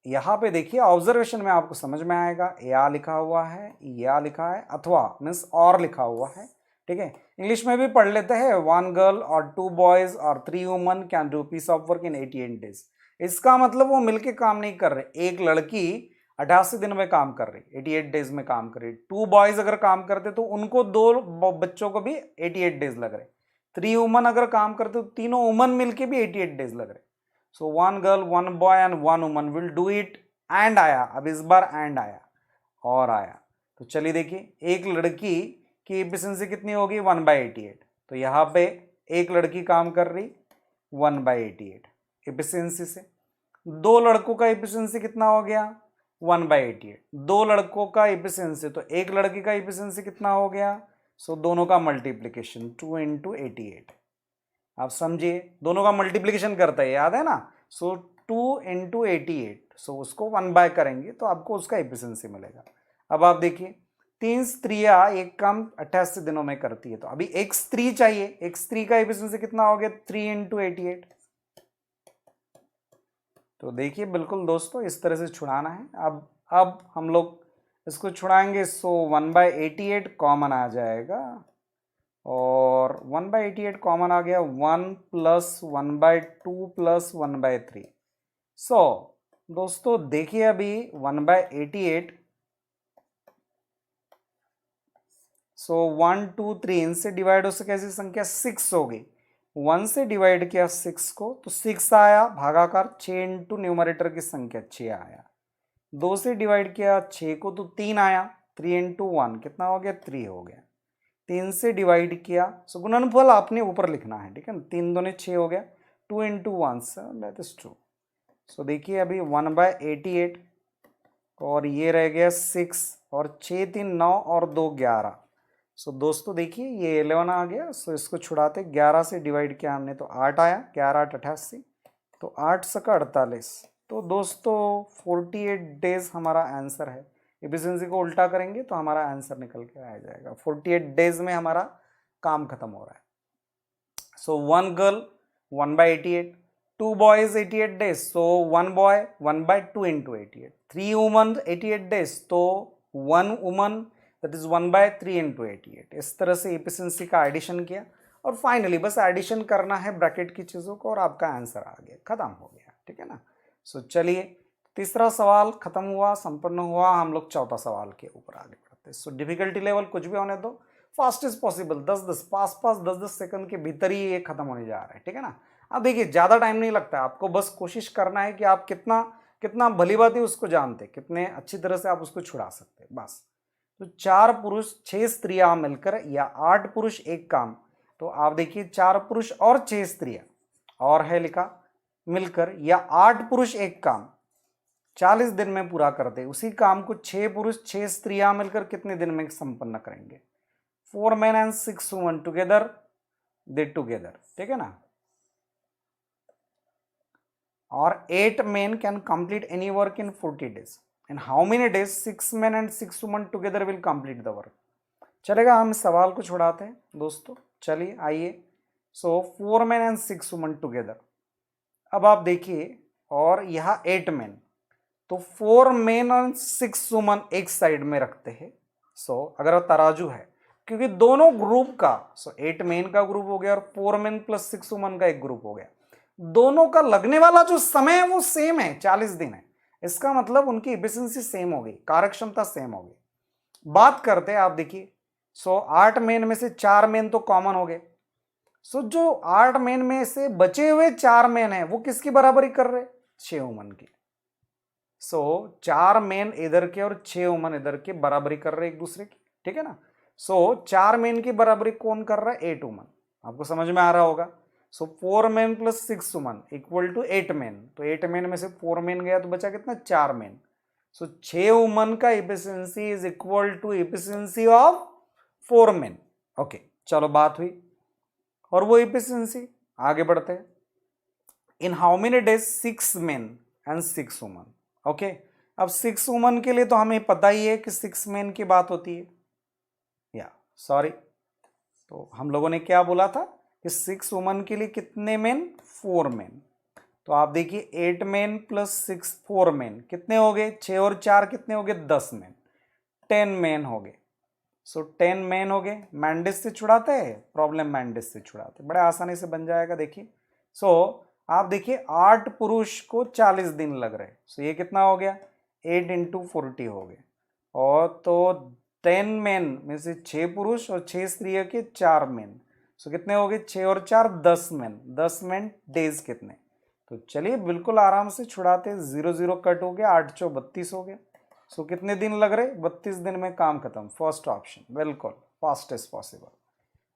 यहाँ पे देखिए ऑब्जर्वेशन में आपको समझ में आएगा, या लिखा हुआ है, या लिखा है, अथवा मीन्स और लिखा हुआ है, ठीक है। इंग्लिश में भी पढ़ लेते हैं, 1 गर्ल और 2 बॉयज और 3 woman can do piece of work in 88 days. इसका मतलब वो मिलके काम नहीं कर रहे, एक लड़की 88 दिन में काम कर रही, 88 डेज में काम कर रही। 2 बॉयज अगर काम करते तो उनको 2 बच्चों को भी 88 डेज लग रहे। 3 वुमन अगर काम करते तो तीनों वुमन मिलके भी 88 डेज लग रहे। सो 1 girl 1 boy and 1 woman will do it, and आया, अब इस बार एंड आया और आया। तो चलिए देखिए, एक लड़की की एफिशिएंसी कितनी होगी, 1/88। तो यहाँ पे एक लड़की काम कर रही 1/88 एफिशिएंसी से। 2 लड़कों का एफिशिएंसी कितना हो गया, 1/88। 2 लड़कों का एफिशिएंसी, तो एक लड़की का एफिशिएंसी कितना हो गया, सो दोनों का मल्टीप्लीकेशन 2 × 88। आप समझिए, दोनों का मल्टीप्लीकेशन करता है, याद है ना। सो 2 × 88, सो उसको 1/, करेंगे तो आपको उसका एफिशिएंसी मिलेगा। अब आप देखिए, 3 स्त्रियां एक काम 88 दिनों में करती है, तो अभी एक स्त्री चाहिए, एक स्त्री का एफिशिएंसी कितना हो गया, 3 × 88। तो देखिए बिल्कुल दोस्तों इस तरह से छुड़ाना है। अब हम लोग इसको छुड़ाएंगे, सो 1/88 कॉमन आ जाएगा, और 1/88 कॉमन आ गया, 1 + 1/2 + 1/3। सो दोस्तों देखिए, अभी 1/88, सो 1 2 3 इनसे डिवाइड हो सके ऐसी संख्या 6 हो गई। 1 से डिवाइड किया 6 को, तो 6 आया, भागाकार 6 × न्यूमरेटर की संख्या 6 आया। 2 से डिवाइड किया 6 को, तो 3 आया, 3 × 1 कितना हो गया, 3 हो गया। 3 से डिवाइड किया, सो गुणनफल आपने ऊपर लिखना है, ठीक है ना। 3 दूने 6 हो गया, 2 × 1 दैट इज 2। सो देखिए अभी 1/88, और ये रह गया 6, और 6 3 9 और 2 11। सो दोस्तों देखिए ये 11 आ गया। सो इसको छुड़ाते 11 से डिवाइड किया हमने, तो 8 आया, 11 8 88, तो 8 सका 48। तो दोस्तों 48 डेज हमारा आंसर है। एफिशिएंसी को उल्टा करेंगे तो हमारा आंसर निकल के आ जाएगा, 48 डेज में हमारा काम खत्म हो रहा है। सो 1 girl 1/88, 2 boys 88 days, so 1 boy 1/2 × 88, 3 women 88 days, तो 1 woman दैट इज 1/3 × 88। इस तरह से एफिशिएंसी का एडिशन किया, और फाइनली बस एडिशन करना है ब्रैकेट की चीज़ों को, और आपका आंसर आ गया, खत्म हो गया, ठीक है ना। सो चलिए तीसरा सवाल खत्म हुआ, संपन्न हुआ। हम लोग चौथा सवाल के ऊपर आगे बढ़ते हैं। सो डिफिकल्टी लेवल कुछ भी होने दो, fast is possible, 10-10 pass 10-10 second के भीतर ही ये खत्म होने जा रहा है, ठीक है ना। अब देखिए ज़्यादा टाइम नहीं लगता है, आपको बस कोशिश करना है कि आप कितना कितना भली बाती उसको जानते, कितने अच्छी तरह से आप उसको छुड़ा सकते, बस। तो 4 पुरुष 6 स्त्रियां मिलकर या 8 पुरुष एक काम, तो आप देखिए 4 पुरुष और 6 स्त्रियां और है लिखा मिलकर या 8 पुरुष एक काम 40 दिन में पूरा करते, उसी काम को 6 पुरुष 6 स्त्रियां मिलकर कितने दिन में संपन्न करेंगे। 4 men and 6 women together, they together, ठीक है ना। और 8 men can complete any work in 40 days. In how many days 6 men and 6 women together will complete the work? चलेगा, हम सवाल को छुड़ाते हैं दोस्तों, चलिए आइए। सो 4 men and 6 women together। अब आप देखिए, और यहाँ 8 men, तो 4 men और 6 women एक साइड में रखते हैं। सो अगर तराजू है, क्योंकि दोनों ग्रुप का, 8 men का ग्रुप हो गया और 4 men प्लस 6 women का एक ग्रुप हो गया, दोनों का लगने वाला जो समय है वो सेम है, 40 दिन है। इसका मतलब उनकी एफिशिएंसी सेम होगी, कार्यक्षमता सेम होगी। बात करते हैं, आप देखिए 8 मेन में से 4 मेन तो कॉमन हो गए। जो 8 मेन में से बचे हुए 4 मेन है वो किसकी बराबरी कर रहे, 6 वुमन की। 4 मेन इधर के और 6 वुमन इधर के बराबरी कर रहे एक दूसरे की, ठीक है ना। 4 मेन की बराबरी कौन कर रहा है, 8 वुमन। आपको समझ में आ रहा होगा। 4 men plus 6 woman equal to 8 men। तो 8 men में से 4 men गया तो बचा कितना, 4 men। 6 वुमन का efficiency is equal to efficiency of 4 men। Okay, चलो बात हुई। और वो एफिशिएंसी आगे बढ़ते हैं। In how many days 6 men and 6 woman. Okay, अब 6 वुमन के लिए तो हमें पता ही है कि 6 men की बात होती है, या सॉरी, तो हम लोगों ने क्या बोला था कि 6 वुमन के लिए कितने मेन, 4 मेन। तो आप देखिए 8 मेन प्लस 6 4 मेन कितने हो गए, 6 और 4 कितने हो गए, 10 मेन, 10 मेन हो गए। 10 मेन हो गए। मैंडिस से छुड़ाते हैं, प्रॉब्लम मैंडिस से छुड़ाते, बड़े आसानी से बन जाएगा। देखिए आप देखिए 8 पुरुष को 40 दिन लग रहे, ये कितना हो गया, 8 × 40 हो गए। और तो 10 मेन में से 6 पुरुष और 6 स्त्रियों के 4 मेन, कितने हो गए, 6 और 4 10 मेन, 10 मेन डेज कितने। तो चलिए बिल्कुल आराम से छुड़ाते, 0 0 कट हो गया, 8 × 32 हो गया। कितने दिन लग रहे, 32 दिन में काम खत्म। फर्स्ट ऑप्शन बिल्कुल फास्ट एज पॉसिबल।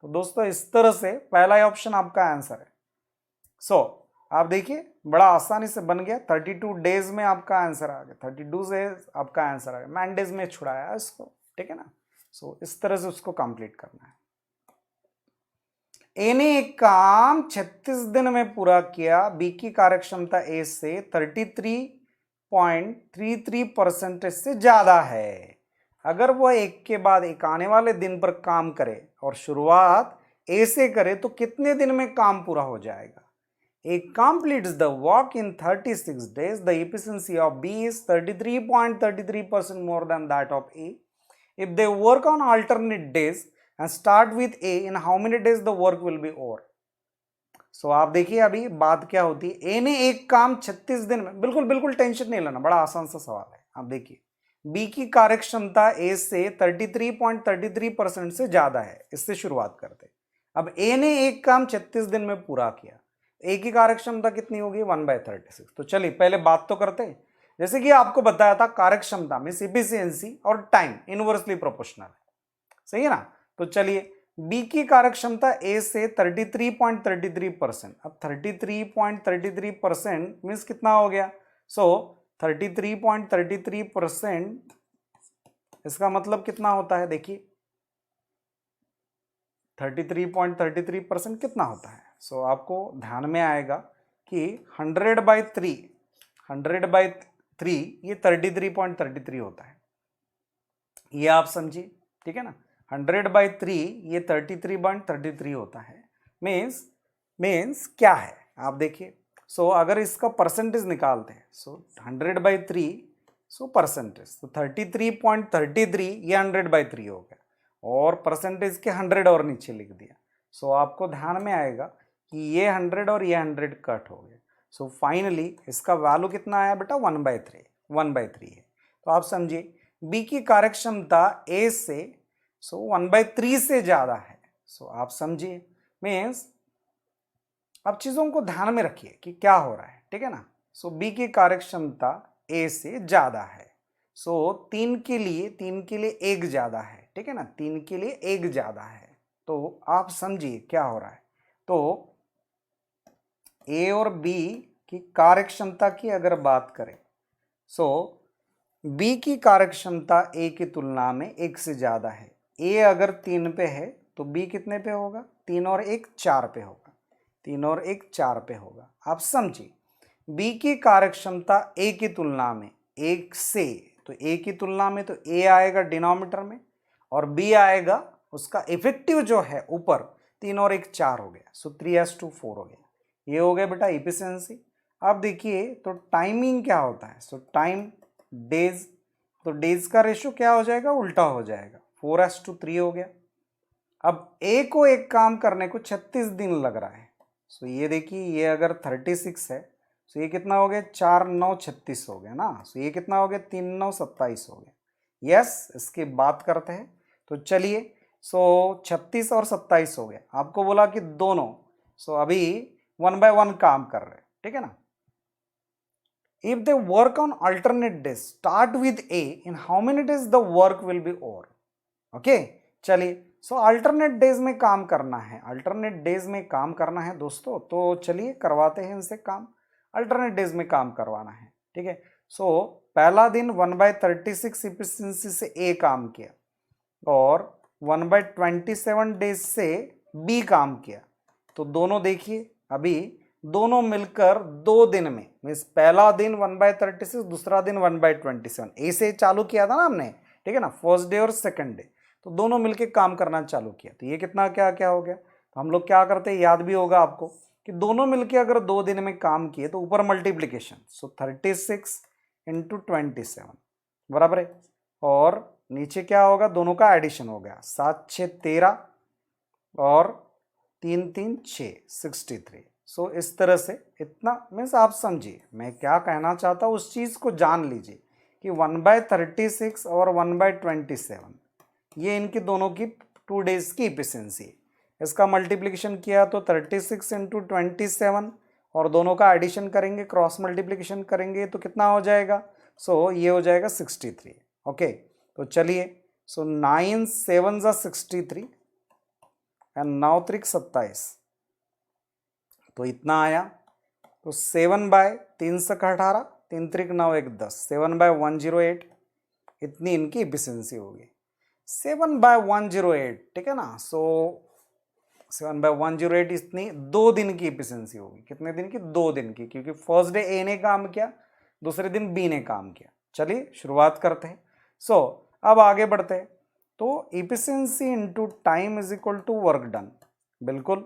तो दोस्तों इस तरह से पहला ऑप्शन आपका आंसर है। आप देखिए बड़ा आसानी से बन गया, 32 डेज में आपका आंसर आ गया, 32 डेज आपका आंसर आ गया, मैन डेज में छुड़ाया इसको, ठीक है ना। इस तरह से उसको कंप्लीट करना है। ए ने एक काम 36 दिन में पूरा किया, बी की कार्यक्षमता ए से 33.33% से ज्यादा है। अगर वह एक के बाद एक आने वाले दिन पर काम करे और शुरुआत ए से करे तो कितने दिन में काम पूरा हो जाएगा। A completes the work in 36 days. The efficiency of B is 33.33% more than that of A. If they work on alternate days and start with A, in how many days the work will be over? आप देखिए अभी बात क्या होती है, A ने एक काम 36 दिन में, बिल्कुल टेंशन नहीं लेना, बड़ा आसान सा सवाल है। आप देखिए B की कार्यक्षमता A से 33.33% से ज्यादा है, इससे शुरुआत करते। अब A ने एक काम 36 दिन में पूरा किया, ए की कार्यक्षमता कितनी होगी, 1/36। तो चलिए पहले बात तो करते हैं। जैसे कि आपको बताया था कार्यक्षमता में एफिशिएंसी और टाइम इनवर्सली प्रोपोर्शनल है, सही है ना। तो चलिए बी की कार्यक्षमता ए से 33.33%। अब 33.33% मीन्स कितना हो गया, 33.33% इसका मतलब कितना होता है, देखिए 33.33% कितना होता है। आपको ध्यान में आएगा कि 100/3 ये 33.33 होता है, ये आप समझिए, ठीक है ना। 100/3 ये 33.33 होता है। मीन्स क्या है, आप देखिए। अगर इसका परसेंटेज निकालते हैं, 100/3 परसेंटेज, तो 33.33 ये 100/3 हो गया, और परसेंटेज के 100 और नीचे लिख दिया। आपको ध्यान में आएगा कि ये 100 और ये 100 कट हो गए। सो फाइनली इसका वैल्यू कितना आया बेटा 1/3, 1/3 है। तो आप समझिए बी की कार्यक्षमता ए से 1/3 से ज़्यादा है। सो आप समझिए मीन्स अब चीज़ों को ध्यान में रखिए कि क्या हो रहा है, ठीक है ना। सो बी की कार्यक्षमता ए से ज़्यादा है। सो 3 के लिए 1 ज़्यादा है, ठीक है ना, 3 के लिए 1 ज़्यादा है। तो आप समझिए क्या हो रहा है। तो ए और बी की कार्यक्षमता की अगर बात करें, सो बी की कार्यक्षमता ए की तुलना में 1 से ज़्यादा है। ए अगर 3 पे है तो बी कितने पे होगा, 3 और 1 4 पे होगा, 3 और 1 4 पे होगा। आप समझिए बी की कार्यक्षमता ए की तुलना में 1 से, तो ए की तुलना में तो ए आएगा डिनोमिनेटर में और बी आएगा उसका इफेक्टिव जो है ऊपर, 3 और 1 4 हो गया। सो 3:4 हो गया। ये हो गया बेटा इफिशियंसी। अब देखिए तो टाइमिंग क्या होता है। सो टाइम डेज, तो डेज का रेशियो क्या हो जाएगा, उल्टा हो जाएगा, 4:3 हो गया। अब ए को एक काम करने को 36 दिन लग रहा है। सो ये देखिए ये अगर 36 है तो ये कितना हो गया, 4 9 36 हो गया ना। सो ये कितना हो गया, 3 9 27 हो गया। यस, इसकी बात करते हैं तो चलिए। सो 36 और 27 हो गया। आपको बोला कि दोनों, सो अभी 1 by 1 काम कर रहे हैं, ठीक है ना। If they work on alternate days, start with A, in how many days the work will be over? Okay, चलिए। सो अल्टरनेट डेज में काम करना है, अल्टरनेट डेज में काम करना है दोस्तों। तो चलिए करवाते हैं इनसे काम, अल्टरनेट डेज में काम करवाना है, ठीक है। सो पहला दिन 1/36 इफिशिएंसी से ए काम किया और 1/27 डेज से बी काम किया। तो दोनों देखिए अभी दोनों मिलकर 2 दिन में, मीन्स पहला दिन 1/36, दूसरा दिन 1/27, ए से चालू किया था ना हमने, ठीक है ना, फर्स्ट डे और सेकंड डे। तो दोनों मिलके काम करना चालू किया। तो ये कितना क्या क्या हो गया। तो हम लोग क्या करते हैं, याद भी होगा आपको कि दोनों मिलके अगर 2 दिन में काम किए तो ऊपर मल्टीप्लीकेशन, सो 36 × 27 बराबर है, और नीचे क्या होगा, दोनों का एडिशन हो गया, 7 6 13 और 3 3 6 63। सो इस तरह से इतना, मीन्स आप समझिए मैं क्या कहना चाहता हूँ, उस चीज़ को जान लीजिए कि 1/36 और 1/27 ये इनकी दोनों की 2 डेज की इफिशिएंसी। इसका मल्टीप्लिकेशन किया तो 36 × 27 और दोनों का एडिशन करेंगे, क्रॉस मल्टीप्लिकेशन करेंगे तो कितना हो जाएगा, सो ये हो जाएगा 63। ओके, तो चलिए। सो 9 7 63 एंड 9 3 27, तो इतना आया। तो 7/3 से 18, 3 3 9 1 10, 7/108 इतनी इनकी इफिशिएंसी होगी। 7/108, ठीक है ना। सो 7/108 इतनी 2 दिन की इफिशिएंसी होगी। कितने दिन की, 2 दिन की, क्योंकि फर्स्ट डे ए ने काम किया, दूसरे दिन बी ने काम किया। चलिए शुरुआत करते हैं। सो अब आगे बढ़ते हैं। तो efficiency into time is equal to work done. बिल्कुल,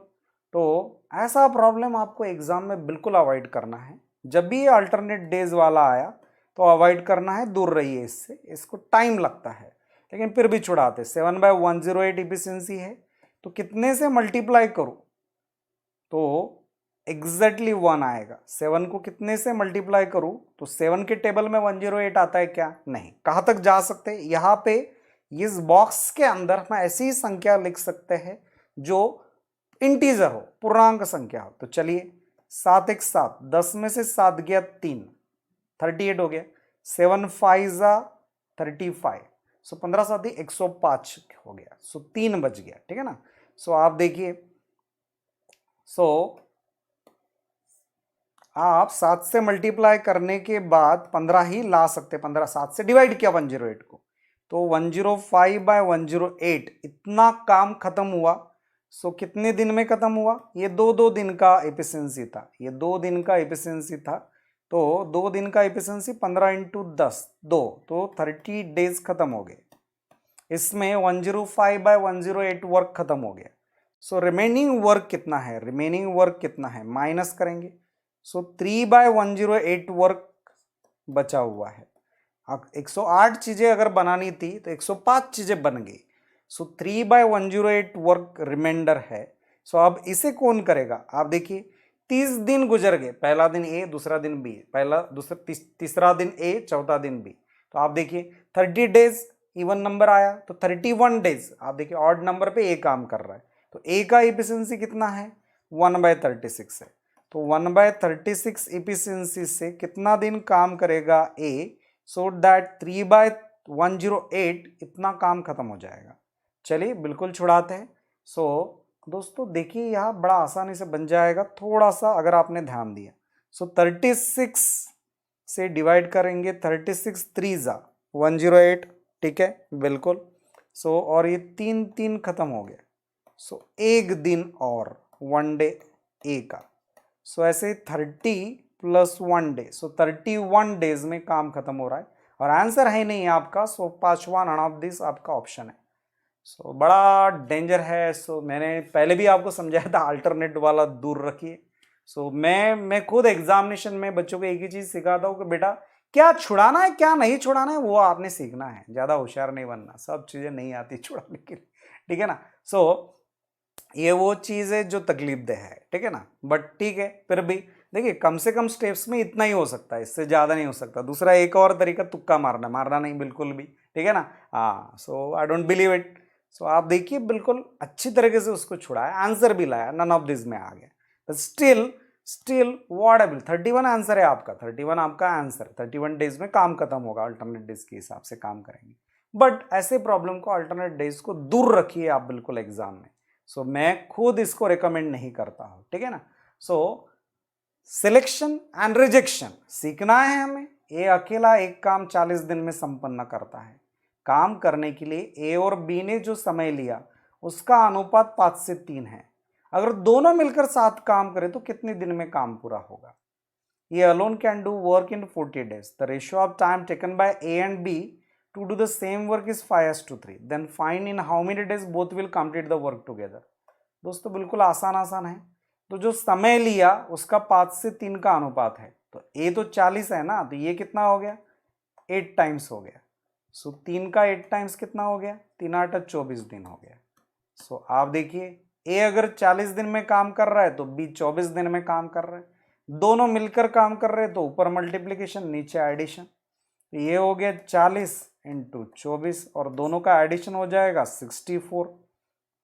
तो ऐसा प्रॉब्लम आपको एग्जाम में बिल्कुल अवॉइड करना है। जब भी ये अल्टरनेट डेज वाला आया तो अवॉइड करना है, दूर रहिए इससे, इसको टाइम लगता है लेकिन फिर भी छुड़ाते। 7/108 इफिशिएंसी है तो कितने से मल्टीप्लाई करूं तो एग्जैक्टली 1 आएगा। 7 को कितने से मल्टीप्लाई करूं तो 7 के टेबल में 108 आता है क्या, नहीं। कहाँ तक जा सकते हैं, यहाँ पे इस बॉक्स के अंदर हम ऐसी ही संख्या लिख सकते हैं जो इंटीजर हो, पूर्णांक संख्या हो। तो चलिए 7 1 7, 10 में से 7 गया 3, 38 हो गया। 7 5 35, सो 15 7 105 हो गया। सो 3 बच गया, ठीक है ना। सो आप देखिए, सो आप 7 से मल्टीप्लाई करने के बाद 15 ही ला सकते, 15 7 से डिवाइड किया 108 को, तो 105/108 इतना काम खत्म हुआ। सो कितने दिन में खत्म हुआ, ये 2 दिन का एफिशिएंसी था, ये 2 दिन का एफिशिएंसी था। तो 2 दिन का एफिशिएंसी 15 × 10 2, तो 30 डेज खत्म हो गए। इसमें 105/108 वर्क खत्म हो गया। सो रिमेनिंग वर्क कितना है, रिमेनिंग वर्क कितना है, माइनस करेंगे। सो 3/108 वर्क बचा हुआ है। 108 चीजें अगर बनानी थी तो 105 चीजें बन गई। सो 3/108 वर्क रिमाइंडर है। सो अब इसे कौन करेगा, आप देखिए 30 दिन गुजर गए, पहला दिन ए, दूसरा दिन बी, पहला दूसरा तीसरा दिन ए, चौथा दिन बी। तो आप देखिए 30 डेज इवन नंबर आया, तो 31 डेज आप देखिए ऑड नंबर पे ए काम कर रहा है। तो ए का इफिशियंसी कितना है, 1/36 है। तो 1/36 इफिशियंसी से कितना दिन काम करेगा ए, सो दैट 3/108 इतना काम खत्म हो जाएगा। चलिए बिल्कुल छुड़ाते हैं। सो दोस्तों देखिए यहाँ बड़ा आसानी से बन जाएगा, थोड़ा सा अगर आपने ध्यान दिया। सो 36 से डिवाइड करेंगे, 36 3 108, ठीक है बिल्कुल। सो और ये 3 3 खत्म हो गया। सो एक दिन और 1 डे ए का। सो ऐसे 30 + 1 डे, सो 31 डेज में काम खत्म हो रहा है। और आंसर है नहीं आपका, सो पांचवा नन ऑफ दिस आपका ऑप्शन है। सो बड़ा डेंजर है। सो मैंने पहले भी आपको समझाया था, अल्टरनेट वाला दूर रखिए। सो मैं खुद एग्जामिनेशन में बच्चों को एक ही चीज सिखाता हूँ कि बेटा क्या छुड़ाना है क्या नहीं छुड़ाना है वो आपने सीखना है, ज्यादा होशियार नहीं बनना, सब चीजें नहीं आती छुड़ाने के लिए, ठीक है ना। सो ये वो चीज है जो तकलीफ दे है, ठीक है ना। बट ठीक है, फिर भी देखिए कम से कम स्टेप्स में इतना ही हो सकता है, इससे ज्यादा नहीं हो सकता। दूसरा एक और तरीका तुक्का मारना, मारना नहीं बिल्कुल भी, ठीक है ना। हाँ, सो आई डोंट बिलीव इट। सो आप देखिए बिल्कुल अच्छी तरीके से उसको छुड़ाया, आंसर भी लाया, नन ऑफ दिस में आ गया। But still what able 31 answer है आपका, 31 आपका आंसर, 31 डेज में काम खत्म होगा, अल्टरनेट डेज के हिसाब से काम करेंगे। बट ऐसे प्रॉब्लम को, अल्टरनेट डेज को दूर रखिए आप बिल्कुल एग्जाम में। सो मैं खुद इसको रिकमेंड नहीं करता हूं, ठीक है ना। सो सिलेक्शन एंड रिजेक्शन सीखना है हमें। ए अकेला एक काम 40 दिन में संपन्न करता है। काम करने के लिए ए और बी ने जो समय लिया उसका अनुपात 5 से 3 है। अगर दोनों मिलकर साथ काम करें तो कितने दिन में काम पूरा होगा। ये alone can do work in 40 days. The ratio of time taken by A and B to do the same work is 5:3, then find in how many days both will complete the work together। दोस्तों बिल्कुल आसान है। तो जो समय लिया उसका 5 से 3 का अनुपात है। तो ए तो 40 है ना, तो ये कितना हो गया, 8 टाइम्स हो गया। सो 3 का 8 टाइम्स कितना हो गया, 3 8 24 दिन हो गया। सो आप देखिए ए अगर 40 दिन में काम कर रहा है तो बी 24 दिन में काम कर रहा है। दोनों मिलकर काम कर रहे हैं तो ऊपर मल्टीप्लीकेशन नीचे एडिशन। ये हो गया 40 × 24 और दोनों का एडिशन हो जाएगा 64।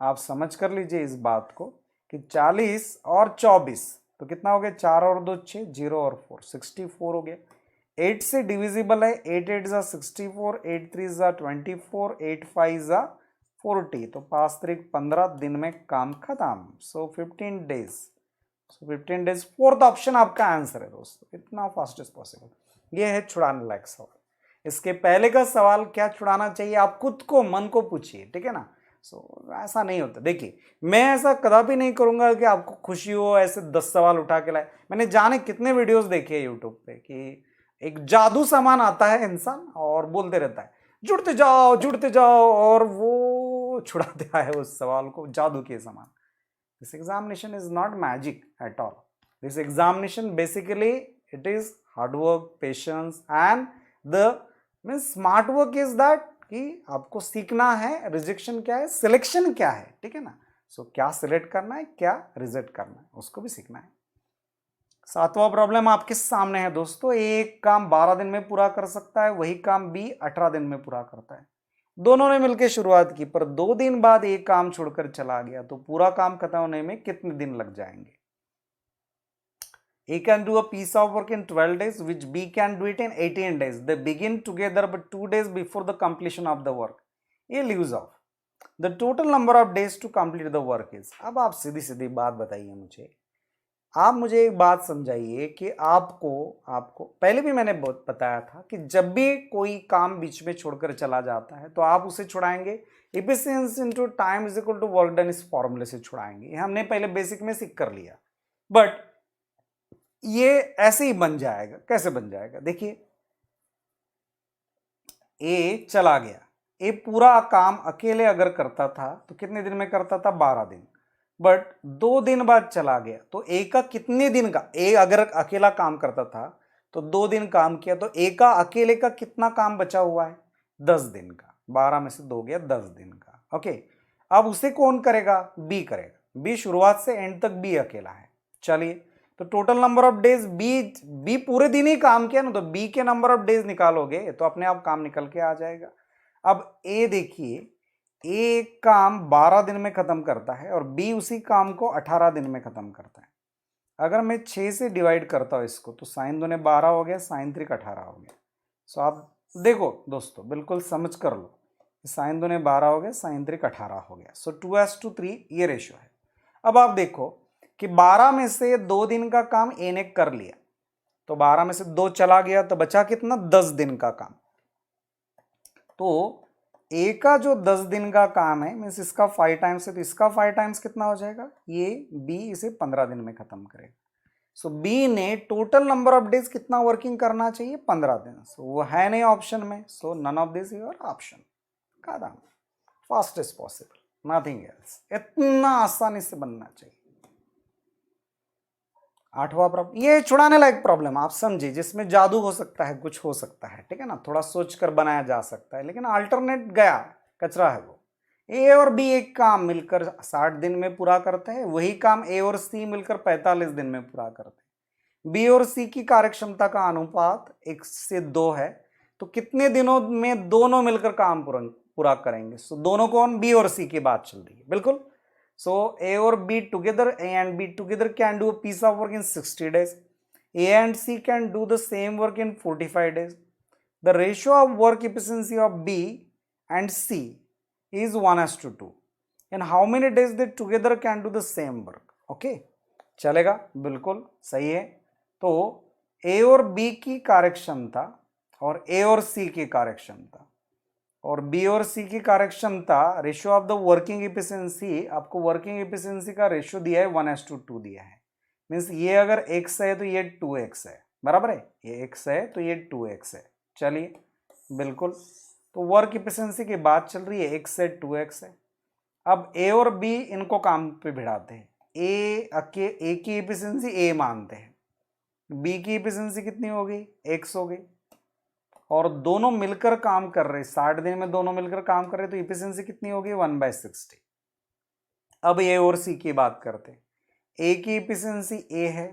आप समझ कर लीजिए इस बात को कि 40 और 24 तो कितना हो गया, 4 और 2 6, 0 और 4 64 हो गया। 8 से डिविजिबल है, 8 8 ज़ा 64, 8 3 ज़ा 24, 8 5 ज़ा 40, तो 5 3 15 दिन में काम खत्म। सो 15 डेज। सो 15 डेज फोर्थ ऑप्शन आपका आंसर है दोस्तों, इतना फास्ट एज पॉसिबल। ये है छुड़ाने लायक सवाल। इसके पहले का सवाल क्या छुड़ाना चाहिए आप खुद को, मन को पूछिए, ठीक है ना। सो ऐसा नहीं होता। देखिए मैं ऐसा कदापि नहीं करूंगा कि आपको खुशी हो ऐसे 10 सवाल उठा के लाए। मैंने जाने कितने वीडियोस देखे हैं यूट्यूब पे कि एक जादू सामान आता है इंसान और बोलते रहता है जुड़ते जाओ और वो छुड़ाते है उस सवाल को जादू के समान। This examination is not magic at all. This examination basically it is hard work, patience and the means smart work is that कि आपको सीखना है रिजेक्शन क्या है, सिलेक्शन क्या है, ठीक है ना। सो क्या सिलेक्ट करना है, क्या रिजेक्ट करना है, उसको भी सीखना है। सातवां प्रॉब्लम आपके सामने है दोस्तों। एक काम 12 दिन में पूरा कर सकता है, वही काम बी 18 दिन में पूरा करता है। दोनों ने मिलकर शुरुआत की पर 2 दिन बाद एक काम छोड़कर चला गया, तो पूरा काम खत्म होने में कितने दिन लग जाएंगे। A can do a piece of work in 12 days, which B can do it in 18 days. They begin together but 2 days before the completion of the work. A leaves off. The total number of days to complete the work is। अब आप सीधी सीधी बात बताइए मुझे, आप मुझे एक बात समझाइए कि आपको पहले भी मैंने बहुत बताया था कि जब भी कोई काम बीच में छोड़कर चला जाता है तो आप उसे छुड़ाएंगे efficiency into time is equal to work done इस फॉर्मूले से छुड़ाएंगे। ये हमने पहले बेसिक में सीख कर लिया। बट ये ऐसे ही बन जाएगा। कैसे बन जाएगा, देखिए ए चला गया, ए पूरा काम अकेले अगर करता था तो कितने दिन में करता था, 12 दिन। बट 2 दिन बाद चला गया तो ए का कितने दिन का, ए अगर अकेला काम करता था तो 2 दिन काम किया तो ए का अकेले का कितना काम बचा हुआ है, 10 दिन का। 12 में से 2 गया 10 दिन का। ओके, अब उसे कौन करेगा, बी करेगा। बी शुरुआत से एंड तक बी अकेला है। चलिए तो total number of days B पूरे दिन ही काम किया ना, तो बी के नंबर ऑफ डेज निकालोगे तो अपने आप काम निकल के आ जाएगा। अब ए देखिए, ए काम 12 दिन में खत्म करता है और बी उसी काम को 18 दिन में खत्म करता है। अगर मैं 6 से डिवाइड करता हूं इसको, तो साइन 2 ने 12 हो गया, साइन 3 18 हो गया। सो आप देखो दोस्तों, बिल्कुल समझ कर लो, साइन 2 ने 12 हो गया, साइन 3 18 हो गया। सो 2:3 ये रेशियो है। अब आप देखो कि 12 में से 2 दिन का काम ए ने कर लिया, तो 12 में से 2 चला गया, तो बचा कितना, 10 दिन का काम। तो ए का जो 10 दिन का काम है, मीन्स इसका 5 टाइम्स है, तो इसका 5 टाइम्स कितना हो जाएगा, ये बी इसे 15 दिन में खत्म करेगा। सो बी ने टोटल नंबर ऑफ डेज कितना वर्किंग करना चाहिए, 15 दिन। सो वो है नहीं ऑप्शन में, so none of this your option. का fast is possible, nothing else. इतना आसानी से बनना चाहिए। 8वां प्रॉब्लम, ये छुड़ाने लायक प्रॉब्लम आप समझिए, जिसमें जादू हो सकता है, कुछ हो सकता है, ठीक है ना, थोड़ा सोच कर बनाया जा सकता है, लेकिन अल्टरनेट गया, कचरा है वो। ए और बी एक काम मिलकर 60 दिन में पूरा करते हैं, वही काम ए और सी मिलकर 45 दिन में पूरा करते हैं। बी और सी की कार्यक्षमता का अनुपात 1 से 2 है, तो कितने दिनों में दोनों मिलकर काम पूरा करेंगे। सो दोनों कौन, बी और सी की बात चल रही है, बिल्कुल। So A or B together, A and B together can do a piece of work in 60 days. A and C can do the same work in 45 days. The ratio of work efficiency of B and C is 1:2. And how many days they together can do the same work? Okay, चलेगा, बिल्कुल सही है। तो A और B की कार्यक्षमता और A और C की कार्यक्षमता और बी और सी की कार्यक्षमता, ratio of the working efficiency, आपको वर्किंग एफिशिएंसी का रेशियो दिया है 1:2 दिया है। मीन्स ये अगर x है तो ये 2x है, बराबर है, ये x है तो ये 2x है। चलिए बिल्कुल, तो वर्क एफिशिएंसी की बात चल रही है, x है 2x है। अब a और b इनको काम पे भिड़ाते हैं। a की एफिशिएंसी a मानते हैं, b की एफिशिएंसी कितनी हो गई, x हो गई, और दोनों मिलकर काम कर रहे, 60 दिन में दोनों मिलकर काम कर रहे, तो इफिशियंसी कितनी होगी, 1/60। अब ए और सी की बात करते हैं। ए की इफिशियंसी ए है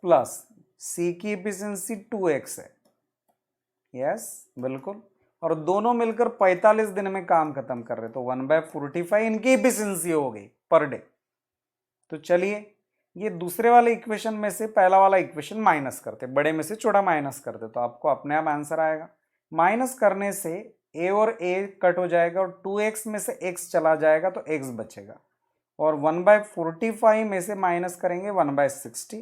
प्लस सी की इफिशियंसी 2x है, यस बिल्कुल, और दोनों मिलकर 45 दिन में काम खत्म कर रहे, तो 1/45 इनकी इफिशियंसी हो गई पर डे। तो चलिए ये दूसरे वाले इक्वेशन में से पहला वाला इक्वेशन माइनस करते, बड़े में से छोटा माइनस करते, तो आपको अपने आप आंसर आएगा। माइनस करने से a और a कट हो जाएगा और 2x में से x चला जाएगा तो x बचेगा, और 1/45 में से माइनस करेंगे 1/60,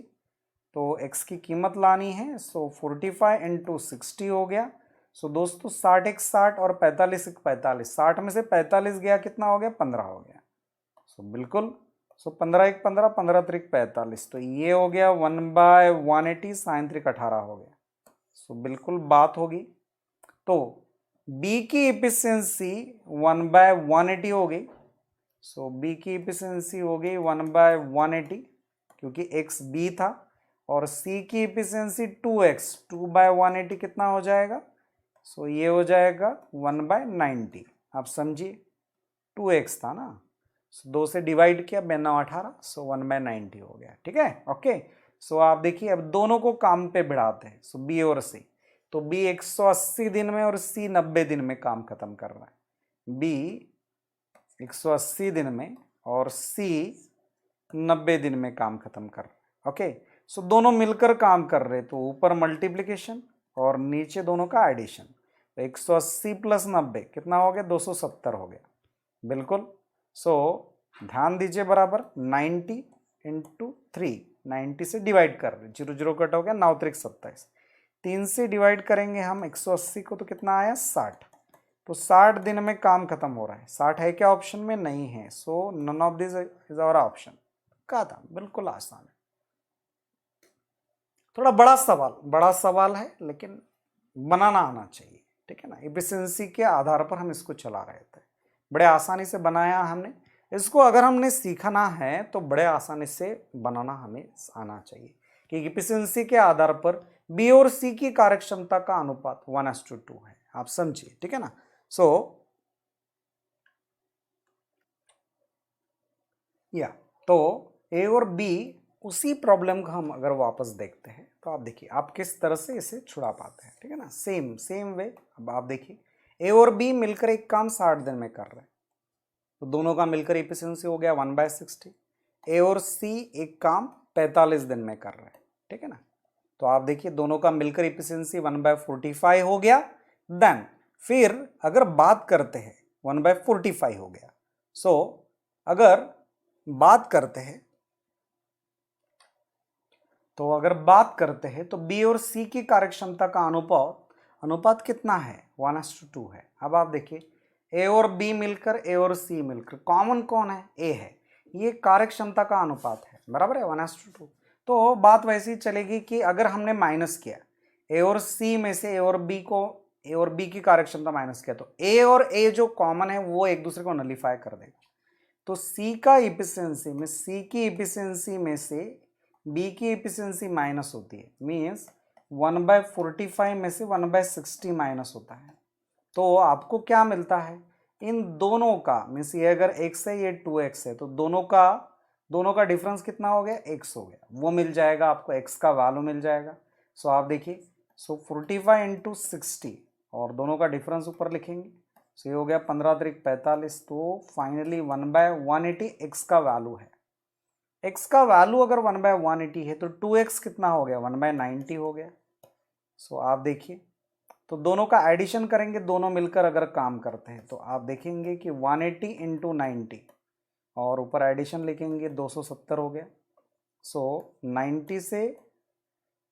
तो x की कीमत लानी है। सो 45 × 60 हो गया। सो दोस्तों 60 × 60 और 45 × 45, 60 में से 45 गया, कितना हो गया, 15 हो गया। सो बिल्कुल, सो 15 × 1 15, 15 × 3 45, तो ये हो गया 1/180, साइन 3 18 हो गया। सो बिल्कुल बात होगी। तो B की इफिशियंसी 1/180 हो गई। सो B की इफिशियंसी हो गई 1/180, क्योंकि x B था, और C की इफिशियंसी 2x, 2/180 कितना हो जाएगा, सो ये हो जाएगा 1/90। आप समझिए, 2x था ना, 2 से डिवाइड किया, 9 18, सो 1/90 हो गया, ठीक है, ओके। सो आप देखिए अब दोनों को काम पे भिड़ाते हैं, सो बी और सी, तो बी 180 दिन में और सी 90 दिन में काम खत्म कर रहा है। बी 180 दिन में और सी 90 दिन में काम खत्म कर रहा है, ओके। सो दोनों मिलकर काम कर रहे, तो ऊपर मल्टीप्लीकेशन और नीचे दोनों का एडिशन, तो 180 + 90 कितना हो गया, 270 हो गया, बिल्कुल। सो ध्यान दीजिए, बराबर 90 × 3, 90 से डिवाइड कर रहे, 0 0 कट हो गया, 9 3 27, 3 से डिवाइड करेंगे हम 180 को, तो कितना आया, 60, तो 60 दिन में काम खत्म हो रहा है। 60 है क्या ऑप्शन में, नहीं है, so none of this is our option. कहा था, बिल्कुल आसान है। थोड़ा बड़ा सवाल है, लेकिन बनाना आना चाहिए, ठीक है ना। एफिशिएंसी के आधार पर हम इसको चला रहे थे, बड़े आसानी से बनाया हमने इसको। अगर हमने सीखना है तो बड़े आसानी से बनाना हमें आना चाहिए, कि एफिशिएंसी के आधार पर बी और सी की कार्यक्षमता का अनुपात 1:2 है, आप समझिए, ठीक है ना। सो या तो ए और बी उसी प्रॉब्लम का हम अगर वापस देखते हैं तो आप देखिए आप किस तरह से इसे छुड़ा पाते हैं, ठीक है ना। Same same way. अब आप देखिए ए और बी मिलकर एक काम 60 दिन में कर रहे हैं, तो दोनों का मिलकर इफिशियंसी हो गया 1/60। ए और सी एक काम 45 दिन में कर रहे हैं, ठीक है ना। तो आप देखिए दोनों का मिलकर इफिशियंसी 1/45 हो गया। देन फिर अगर बात करते हैं 1/45 हो गया। सो अगर बात करते हैं तो बी और सी की कार्यक्षमता का अनुपात कितना है? 1:2 है। अब आप देखिए ए और बी मिलकर, ए और सी मिलकर, कॉमन कौन है? ए है। ये कार्यक्षमता का अनुपात है, बराबर है 1:2। तो बात वैसी चलेगी कि अगर हमने माइनस किया ए और सी में से ए और बी की कार्यक्षमता माइनस किया, तो ए और ए जो कॉमन है वो एक दूसरे को नलीफाई कर देगा। तो सी की इफिशियंसी में से बी की इफिशियंसी माइनस होती है, मीन्स 1/45 में से 1/60 माइनस होता है। तो आपको क्या मिलता है? इन दोनों का मीन्स ये अगर x है, ये 2x है, तो दोनों का डिफरेंस कितना हो गया? x हो गया। वो मिल जाएगा आपको, x का वैल्यू मिल जाएगा। सो आप देखिए 45 इंटू 60 और दोनों का डिफरेंस ऊपर लिखेंगे। सो ये हो गया 15 त्रिक 45। तो फाइनली 1/180 x का वैल्यू है। x का वैल्यू अगर 1/180 है तो 2x कितना हो गया? 1/90 हो गया। सो आप देखिए तो दोनों का एडिशन करेंगे, दोनों मिलकर अगर काम करते हैं तो आप देखेंगे कि 180 इंटू 90 और ऊपर एडिशन लिखेंगे 270 हो गया। सो 90 से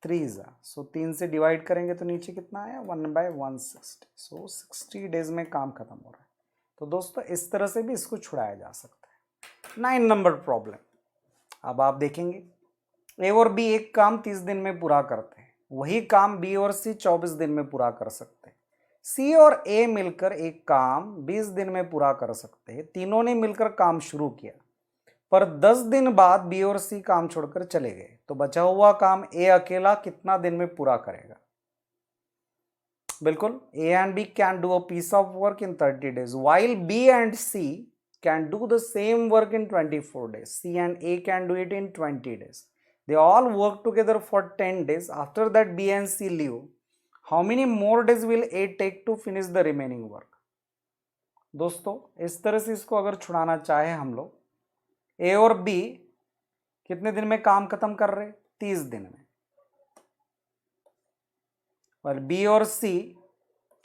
3 सो 3 से डिवाइड करेंगे तो नीचे कितना आया? 1/160। सो 60 डेज में काम खत्म हो रहा है। तो दोस्तों इस तरह से भी इसको छुड़ाया जा सकता है। 9 नंबर प्रॉब्लम। अब आप देखेंगे ए और बी एक काम 30 दिन में पूरा करते हैं, वही काम बी और सी 24 दिन में पूरा कर सकते हैं। सी और ए मिलकर एक काम 20 दिन में पूरा कर सकते हैं। तीनों ने मिलकर काम शुरू किया, पर 10 दिन बाद बी और सी काम छोड़कर चले गए, तो बचा हुआ काम ए अकेला कितना दिन में पूरा करेगा? बिल्कुल, A and B can do a piece of work in 30 days while B and C can do the same work in 24 days. C and A can do it in 20 days. They all work together for 10 days. After that, B and C leave. How many more days will A take to finish the remaining work? दोस्तों इस तरह से इसको अगर छुड़ाना चाहे हम लोग, A और B कितने दिन में काम खत्म कर रहे? 30 दिन में। और B और C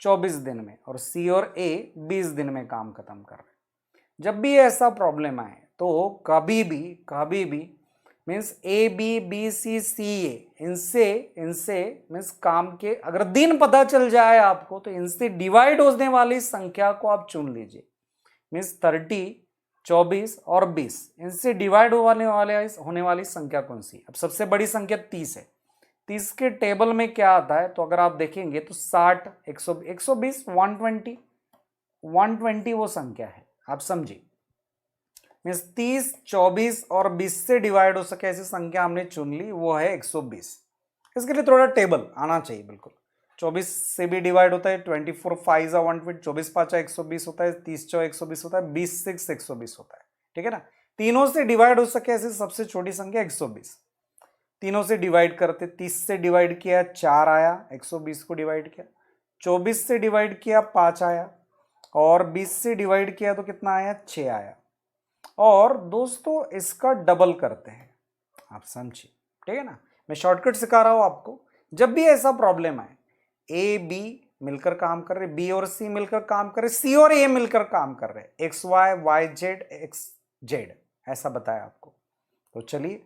24 दिन में, और C और A 20 दिन में काम खत्म कर रहे। जब भी ऐसा प्रॉब्लम आए तो कभी भी मीन्स ए बी सी सी ए इनसे मीन्स काम के अगर दिन पता चल जाए आपको तो इनसे डिवाइड होने वाली संख्या को आप चुन लीजिए। मीन्स 30, 24 और 20 इनसे डिवाइड होने वाली संख्या कौन सी? अब सबसे बड़ी संख्या 30 है। 30 के टेबल में क्या आता है? तो अगर आप देखेंगे तो 60, 120, 120 वो संख्या है। आप समझिए, मीन्स 30, 24 और 20 से डिवाइड हो सके ऐसी संख्या हमने चुन ली, वो है 120। इसके लिए थोड़ा टेबल आना चाहिए। बिल्कुल 24 से भी डिवाइड होता है, 24 5 120, 24 5 120 होता है, 30 4 120 होता है, 20 6 120 होता है, ठीक है ना। तीनों से डिवाइड हो सके ऐसी सबसे छोटी संख्या 120। तीनों से डिवाइड करते, 30 से डिवाइड किया 4 आया, 120 को डिवाइड किया, 24 से डिवाइड किया 5 आया, और 20 से डिवाइड किया तो कितना आया? 6 आया। और दोस्तों इसका डबल करते हैं, आप समझिए, ठीक है ना। मैं शॉर्टकट सिखा रहा हूं आपको। जब भी ऐसा प्रॉब्लम आए, ए बी मिलकर काम कर रहे, बी और सी मिलकर काम कर रहे, सी और ए मिलकर काम कर रहे, X Y Y Z X Z, ऐसा बताया आपको। तो चलिए,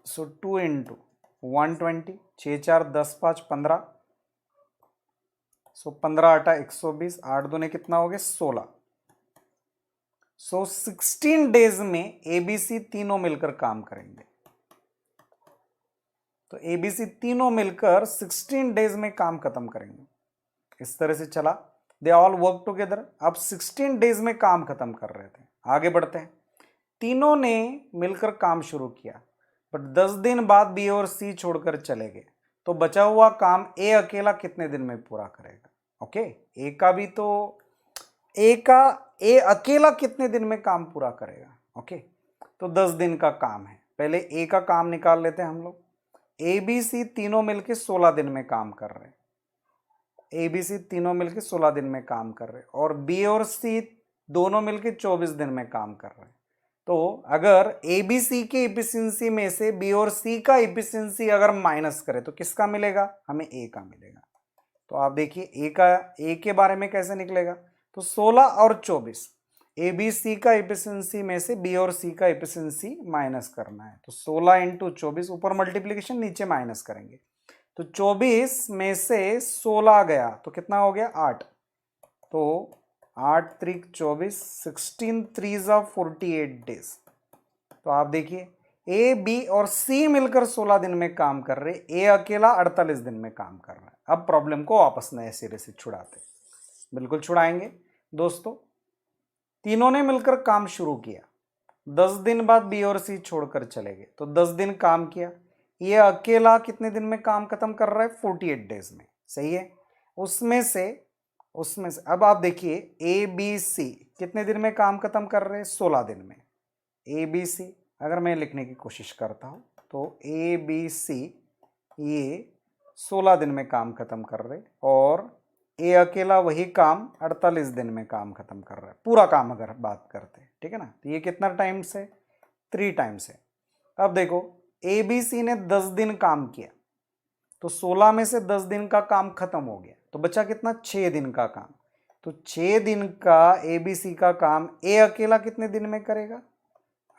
सो 2 इंटू 120, 6 4 10 5 15, सो 15 8 120, 8 दूने कितना हो गया? 16। सो 16 डेज में एबीसी तीनों मिलकर काम करेंगे। तो एबीसी तीनों मिलकर 16 डेज में काम खत्म करेंगे। इस तरह से चला, दे ऑल वर्क टुगेदर। अब 16 डेज में काम खत्म कर रहे थे। आगे बढ़ते हैं। तीनों ने मिलकर काम शुरू किया, बट 10 दिन बाद बी और सी छोड़कर चले गए, तो बचा हुआ काम ए अकेला कितने दिन में पूरा करेगा? ओके, ए अकेला कितने दिन में काम पूरा करेगा? ओके, तो 10 दिन का काम है। पहले ए का काम निकाल लेते हैं हम लोग। ए बी सी तीनों मिलके 16 दिन में काम कर रहे हैं। ए बी सी तीनों मिलके 16 दिन में काम कर रहे हैं और बी और सी दोनों मिलके 24 दिन में काम कर रहे हैं। तो अगर ए बी सी के इफिशिएंसी में से बी और सी का इफिशिएंसी अगर माइनस करें तो किसका मिलेगा? हमें ए का मिलेगा। तो आप देखिए ए के बारे में कैसे निकलेगा? तो 16 और 24, ए बी सी का इफिशिएंसी में से बी और सी का इफिशिएंसी माइनस करना है। तो 16 इंटू 24, ऊपर मल्टीप्लीकेशन नीचे माइनस करेंगे। तो 24 में से 16 गया तो कितना हो गया? 8। तो 8 त्रिक 24, 16 3 48 डेज। तो आप देखिए ए बी और सी मिलकर 16 दिन में काम कर रहे, ए अकेला 48 दिन में काम कर रहा है। अब प्रॉब्लम को वापस नए सिरे से छुड़ाते, बिल्कुल छुड़ाएंगे दोस्तों। तीनों ने मिलकर काम शुरू किया, 10 दिन बाद बी और सी छोड़कर चले गए। तो 10 दिन काम किया, ये अकेला कितने दिन में काम खत्म कर रहा है? 48 डेज में, सही है। उसमें से अब आप देखिए ए बी सी कितने दिन में काम खत्म कर रहे हैं? 16 दिन में। ए बी सी अगर मैं लिखने की कोशिश करता हूं तो ए बी सी ये 16 दिन में काम खत्म कर रहे और ए अकेला वही काम 48 दिन में काम खत्म कर रहा है, पूरा काम अगर बात करते हैं, ठीक है ना। तो ये कितना टाइम से? 3 टाइम्स है। अब देखो ए बी सी ने 10 दिन काम किया तो 16 में से 10 दिन का काम खत्म हो गया, तो बचा कितना? 6 दिन का काम। तो 6 दिन का ए बी सी का काम ए अकेला कितने दिन में करेगा?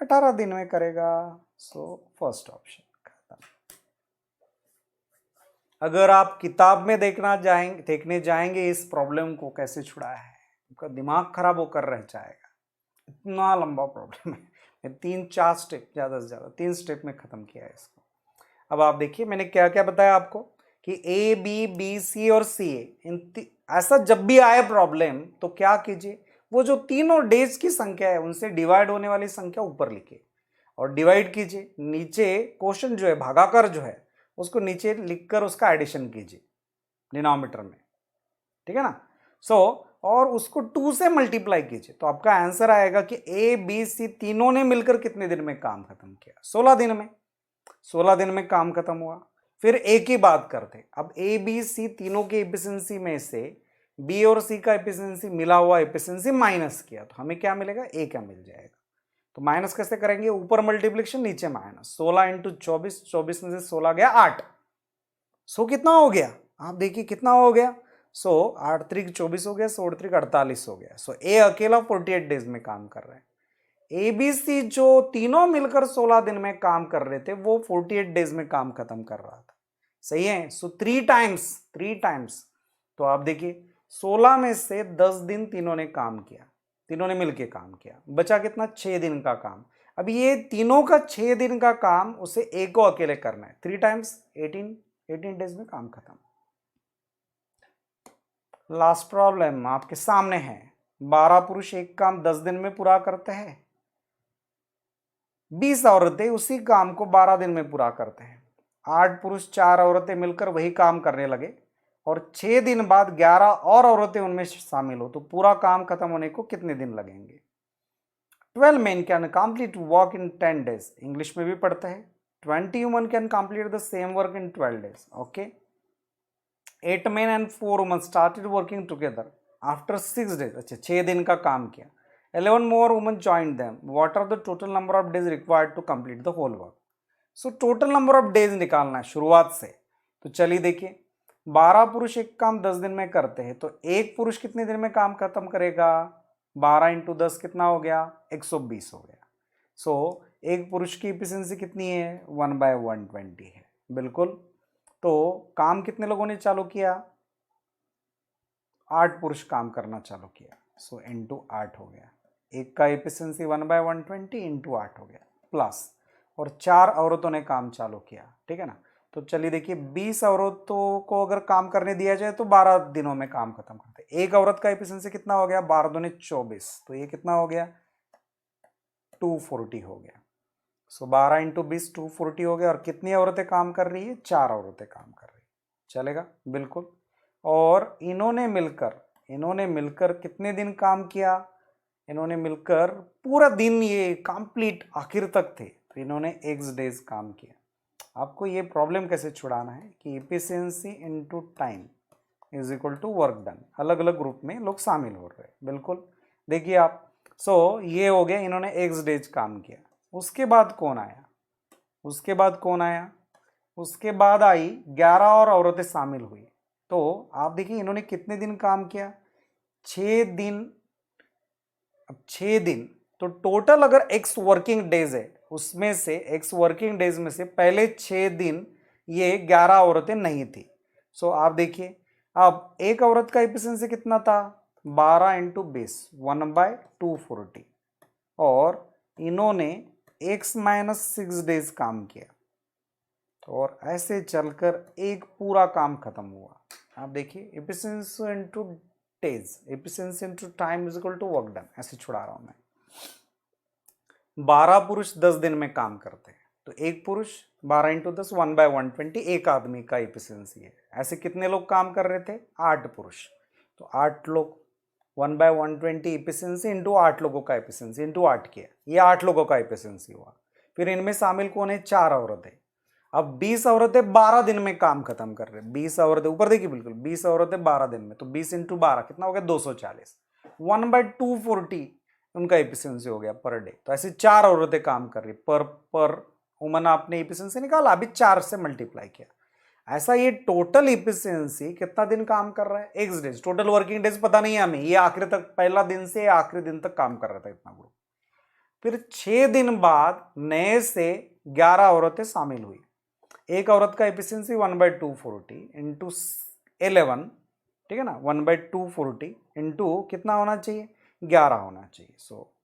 18 दिन में करेगा। सो फर्स्ट ऑप्शन खत्म। अगर आप किताब में देखने जाएंगे इस प्रॉब्लम को कैसे छुड़ाया है, आपका दिमाग खराब होकर रह जाएगा, इतना लंबा प्रॉब्लम है। 3-4 स्टेप, ज़्यादा से ज़्यादा 3 स्टेप में ख़त्म किया है इसको। अब आप देखिए मैंने क्या क्या बताया आपको कि ए बी बी सी और सी ए, ऐसा जब भी आए प्रॉब्लम तो क्या कीजिए, वो जो तीनों डेज की संख्या है उनसे डिवाइड होने वाली संख्या ऊपर लिखिए और डिवाइड कीजिए। नीचे क्वेश्चन जो है भागाकर जो है उसको नीचे लिखकर उसका एडिशन कीजिए डिनोमिनेटर में, ठीक है ना। और उसको 2 से मल्टीप्लाई कीजिए तो आपका आंसर आएगा कि ए बी सी तीनों ने मिलकर कितने दिन में काम खत्म किया? 16 दिन में। 16 दिन में काम खत्म हुआ। फिर ए की बात करते, अब ए बी सी तीनों के एफिशिएंसी में से बी और सी का एफिशिएंसी मिला हुआ एफिशिएंसी माइनस किया तो हमें क्या मिलेगा? ए क्या मिल जाएगा। तो माइनस कैसे करेंगे? ऊपर मल्टीप्लिकेशन नीचे माइनस। 16 इंटू 24, 24 में से 16 गया 8। सो कितना हो गया? आप देखिए कितना हो गया। 8 त्रिक 24 हो गया, 16 त्रिक 48 हो गया। ए अकेला 48 डेज में काम कर रहा है। ए बी सी जो तीनों मिलकर 16 दिन में काम कर रहे थे वो 48 डेज में काम खत्म कर रहा था, सही है। सो 3 टाइम्स। तो आप देखिए 16 में से 10 दिन तीनों ने काम किया, तीनों ने मिलकर काम किया, बचा कितना? 6 दिन का काम। अब ये तीनों का 6 दिन का काम उसे ए को अकेले करना है। 3 टाइम्स 18 डेज में काम खत्म। लास्ट प्रॉब्लम आपके सामने है। 12 पुरुष एक काम 10 दिन में पूरा करते हैं, 20 औरतें उसी काम को 12 दिन में पूरा करते हैं। 8 पुरुष 4 औरतें मिलकर वही काम करने लगे और 6 दिन बाद 11 और औरतें उनमें शामिल हो तो पूरा काम खत्म होने को कितने दिन लगेंगे? 12 men can complete work in 10 days। English में भी पढ़ता है 20 women can complete the same work in 12 days। Okay, 8 men and 4 women started working together after 6 days। अच्छा 6 दिन का काम किया। 11 more women joined them। What are the total number of days required to complete the whole work? So total number of days निकालना है शुरुआत से। तो चलिए देखिए 12 पुरुष एक काम 10 दिन में करते हैं तो एक पुरुष कितने दिन में काम खत्म करेगा? 12 इंटू 10 कितना हो गया? 120 हो गया। सो एक पुरुष की एफिशिएंसी कितनी है? 1/120 है, बिल्कुल। तो काम कितने लोगों ने चालू किया? 8 पुरुष काम करना चालू किया। सो इंटू 8 हो गया। एक का एफिशिएंसी 1/120 इंटू 8 हो गया प्लस, और 4 औरतों ने काम चालू किया, ठीक है ना। तो चलिए देखिए 20 औरतों को अगर काम करने दिया जाए तो 12 दिनों में काम खत्म करते। एक औरत का एफिशिएंसी कितना हो गया? 12 दूनी 24, तो ये कितना हो गया? 240 हो गया। सो 12 इंटू 20 240 हो गया। और कितनी औरतें काम कर रही है? 4 औरतें काम कर रही है, चलेगा बिल्कुल। और इन्होंने मिलकर कितने दिन काम किया? इन्होंने मिलकर पूरा दिन ये कंप्लीट आखिर तक थे, तो इन्होंने x डेज काम किया। आपको ये प्रॉब्लम कैसे छुड़ाना है कि efficiency into time is equal to work done. अलग अलग ग्रुप में लोग शामिल हो रहे हैं, बिल्कुल देखिए आप। ये हो गया, इन्होंने x डेज काम किया। उसके बाद कौन आया? उसके बाद आई 11 और औरतें शामिल हुई। तो आप देखिए इन्होंने कितने दिन काम किया? 6 दिन। अब 6 दिन तो टोटल अगर x वर्किंग डेज है, उसमें से x वर्किंग डेज में से पहले 6 दिन ये 11 औरतें नहीं थी। आप देखिए अब एक औरत का एफिशिएंसी कितना था? 12 इंटू 20 1/240, और इन्होंने x माइनस 6 डेज काम किया, और ऐसे चलकर एक पूरा काम खत्म हुआ। आप देखिए efficiency into days, efficiency into time is equal to work done, ऐसे छुड़ा रहा हूं मैं। 12 पुरुष 10 दिन में काम करते हैं, तो एक पुरुष 12 इंटू 10 1/120 एक आदमी का एफिशिएंसी है। ऐसे कितने लोग काम कर रहे थे? 8 पुरुष, तो 8 लोग 1/120 एफिशिएंसी इंटू 8 लोगों का एफिशिएंसी इंटू 8 किया, ये 8 लोगों का एफिशिएंसी हुआ। फिर इनमें शामिल कौन है? 4 औरतें। अब 20 औरतें 12 दिन में काम खत्म कर रहे हैं। 20 औरतें, ऊपर देखिए बिल्कुल, 20 औरतें 12 दिन में, तो 20 इंटू 12 कितना हो गया? 240। 1/240 उनका एफिशिएंसी हो गया पर डे। तो ऐसे 4 औरतें काम कर रही पर वुमन। आपने एफिशिएंसी निकाला, अभी 4 से मल्टीप्लाई किया। ऐसा ये टोटल एफिशिएंसी कितना दिन काम कर रहा है? x days. Total working days पता नहीं है हमें, ये आखिरी तक, पहला दिन से आखिरी दिन तक काम कर रहा था इतना ग्रुप। फिर 6 दिन बाद नए से 11 औरतें शामिल हुई। एक औरत का एफिशिएंसी 1/240 इंटू 11, ठीक है ना, 1/240 इंटू कितना होना चाहिए? 11 होना चाहिए।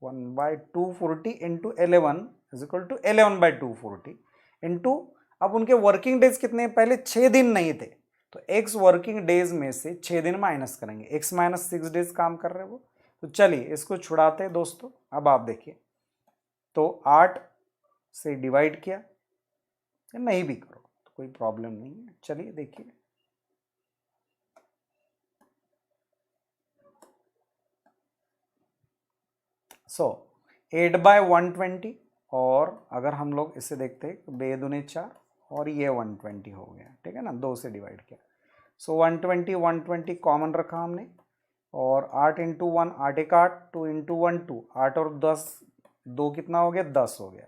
1/240 into 11 is equal to 11/240 into, अब उनके वर्किंग डेज कितने? पहले 6 दिन नहीं थे, तो x वर्किंग डेज में से 6 दिन माइनस करेंगे, x माइनस 6 डेज काम कर रहे हैं वो। तो चलिए इसको छुड़ाते हैं दोस्तों। अब आप देखिए, तो 8 से डिवाइड किया, नहीं भी करो तो कोई प्रॉब्लम नहीं है। चलिए देखिए, सो 8/120, और अगर हम लोग इसे देखते हैं, 2 दूनी 4 और ये 120 हो गया, ठीक है ना, 2 से डिवाइड किया। 120 कॉमन रखा हमने, और 8 इंटू 1 8 एक 8, 2 इंटू 1 2, 8 और 10 2 कितना हो गया? 10 हो गया।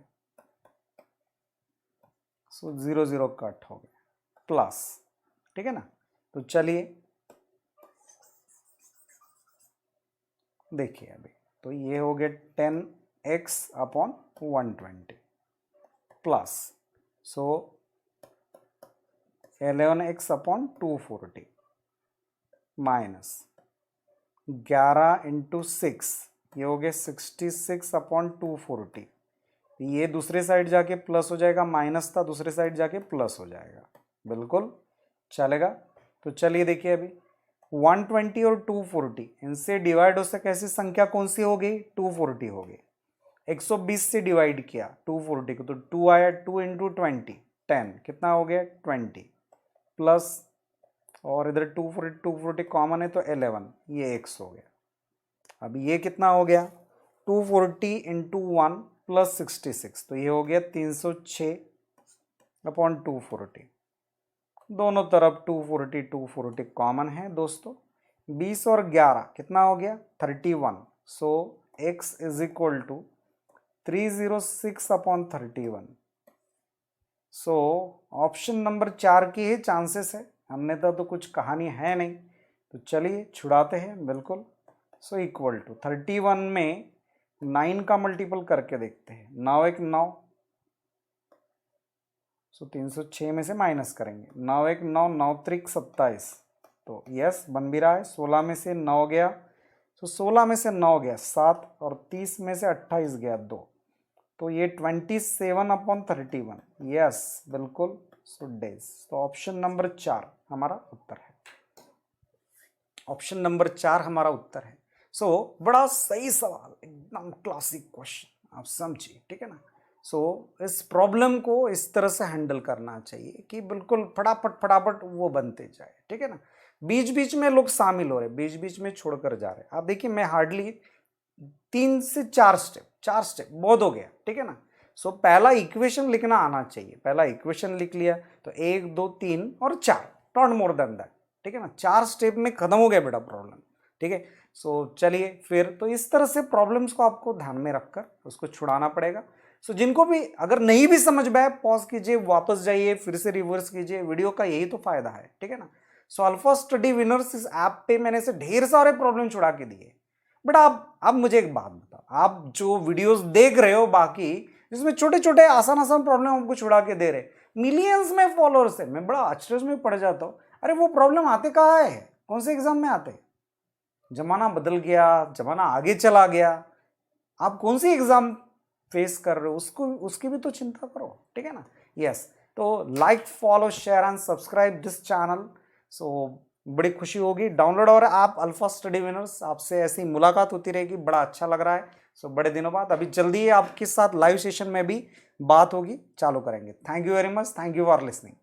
0 0 कट हो गया, प्लस, ठीक है ना। तो चलिए देखिए अभी, तो ये हो गया 10x/120 plus 11x/240 minus 11 into 6, ये हो गया 66/240। ये दूसरे साइड जाके प्लस हो जाएगा, माइनस था, दूसरे साइड जाके प्लस हो जाएगा, बिल्कुल चलेगा। तो चलिए देखिए अभी 120 और 240 इनसे डिवाइड हो सके ऐसी संख्या कौन सी हो गई? 240 हो गई। 120 से डिवाइड किया 240 को, तो 2 आया, 2 इंटू 20 10, कितना हो गया? 20 प्लस, और इधर 240 कॉमन है तो 11, ये x हो गया। अब ये कितना हो गया? 240 इंटू 1 प्लस 66, तो ये हो गया 306/240। दोनों तरफ 240 कॉमन है दोस्तों। 20 और 11 कितना हो गया? 31। x is equal to 306/31। Option number 4 की ही चांसेस है, हमने तो कुछ कहानी है नहीं, तो चलिए छुड़ाते हैं बिल्कुल। इक्वल टू 31 में 9 का मल्टीपल करके देखते हैं, 9 1 9, 306 में से माइनस करेंगे, 9 1 9, 9 3 27, तो यस बन भी रहा है। 16 में से 9 गया, 16 में से 9 गया 7, और 30 में से 28 गया 2, तो ये 27/31, यस बिल्कुल। डेज, तो ऑप्शन नंबर 4 हमारा उत्तर है। ऑप्शन नंबर 4 हमारा उत्तर है। बड़ा सही सवाल, एकदम क्लासिक क्वेश्चन, आप समझिए, ठीक है ना। इस प्रॉब्लम को इस तरह से हैंडल करना चाहिए कि बिल्कुल फटाफट वो बनते जाए, ठीक है ना। बीच बीच में लोग शामिल हो रहे, बीच बीच में छोड़कर जा रहे। आप देखिए मैं हार्डली 3 से 4 स्टेप बहुत हो गया, ठीक है ना। सो पहला इक्वेशन लिखना आना चाहिए। पहला इक्वेशन लिख लिया तो 1 2 3 और 4, नॉट मोर देन दैट, ठीक है ना। 4 स्टेप में खत्म हो गया बेटा प्रॉब्लम, ठीक है। सो चलिए फिर, तो इस तरह से प्रॉब्लम्स को आपको ध्यान में रखकर उसको छुड़ाना पड़ेगा। सो जिनको भी अगर नहीं भी समझ में आए, पॉज कीजिए, वापस जाइए, फिर से रिवर्स कीजिए, वीडियो का यही तो फायदा है, ठीक है ना। सो अल्फा स्टडी विनर्स इस ऐप पे मैंने से ढेर सारे प्रॉब्लम छुड़ा के दिए। बट आप मुझे एक बात बताओ, आप जो वीडियोस देख रहे हो बाकी, जिसमें छोटे छोटे आसान आसान प्रॉब्लम आपको छुड़ा के दे रहे, मिलियंस में फॉलोअर्स है, मैं बड़ा आश्चर्य में पड़ जाता हूँ। अरे वो प्रॉब्लम आते कहाँ है, कौन से एग्जाम में आते? जमाना बदल गया, जमाना आगे चला गया, आप कौन सी एग्जाम फेस कर रहे हो उसको, उसकी भी तो चिंता करो, ठीक है ना। यस, तो like follow share and subscribe this channel. So बड़ी खुशी होगी। डाउनलोड और ऐप अल्फा स्टडी विनर्स, आपसे ऐसी मुलाकात होती रहेगी, बड़ा अच्छा लग रहा है। सो बड़े दिनों बाद अभी जल्दी आपके साथ लाइव सेशन में भी बात होगी, चालू करेंगे। Thank you very much, thank you for listening.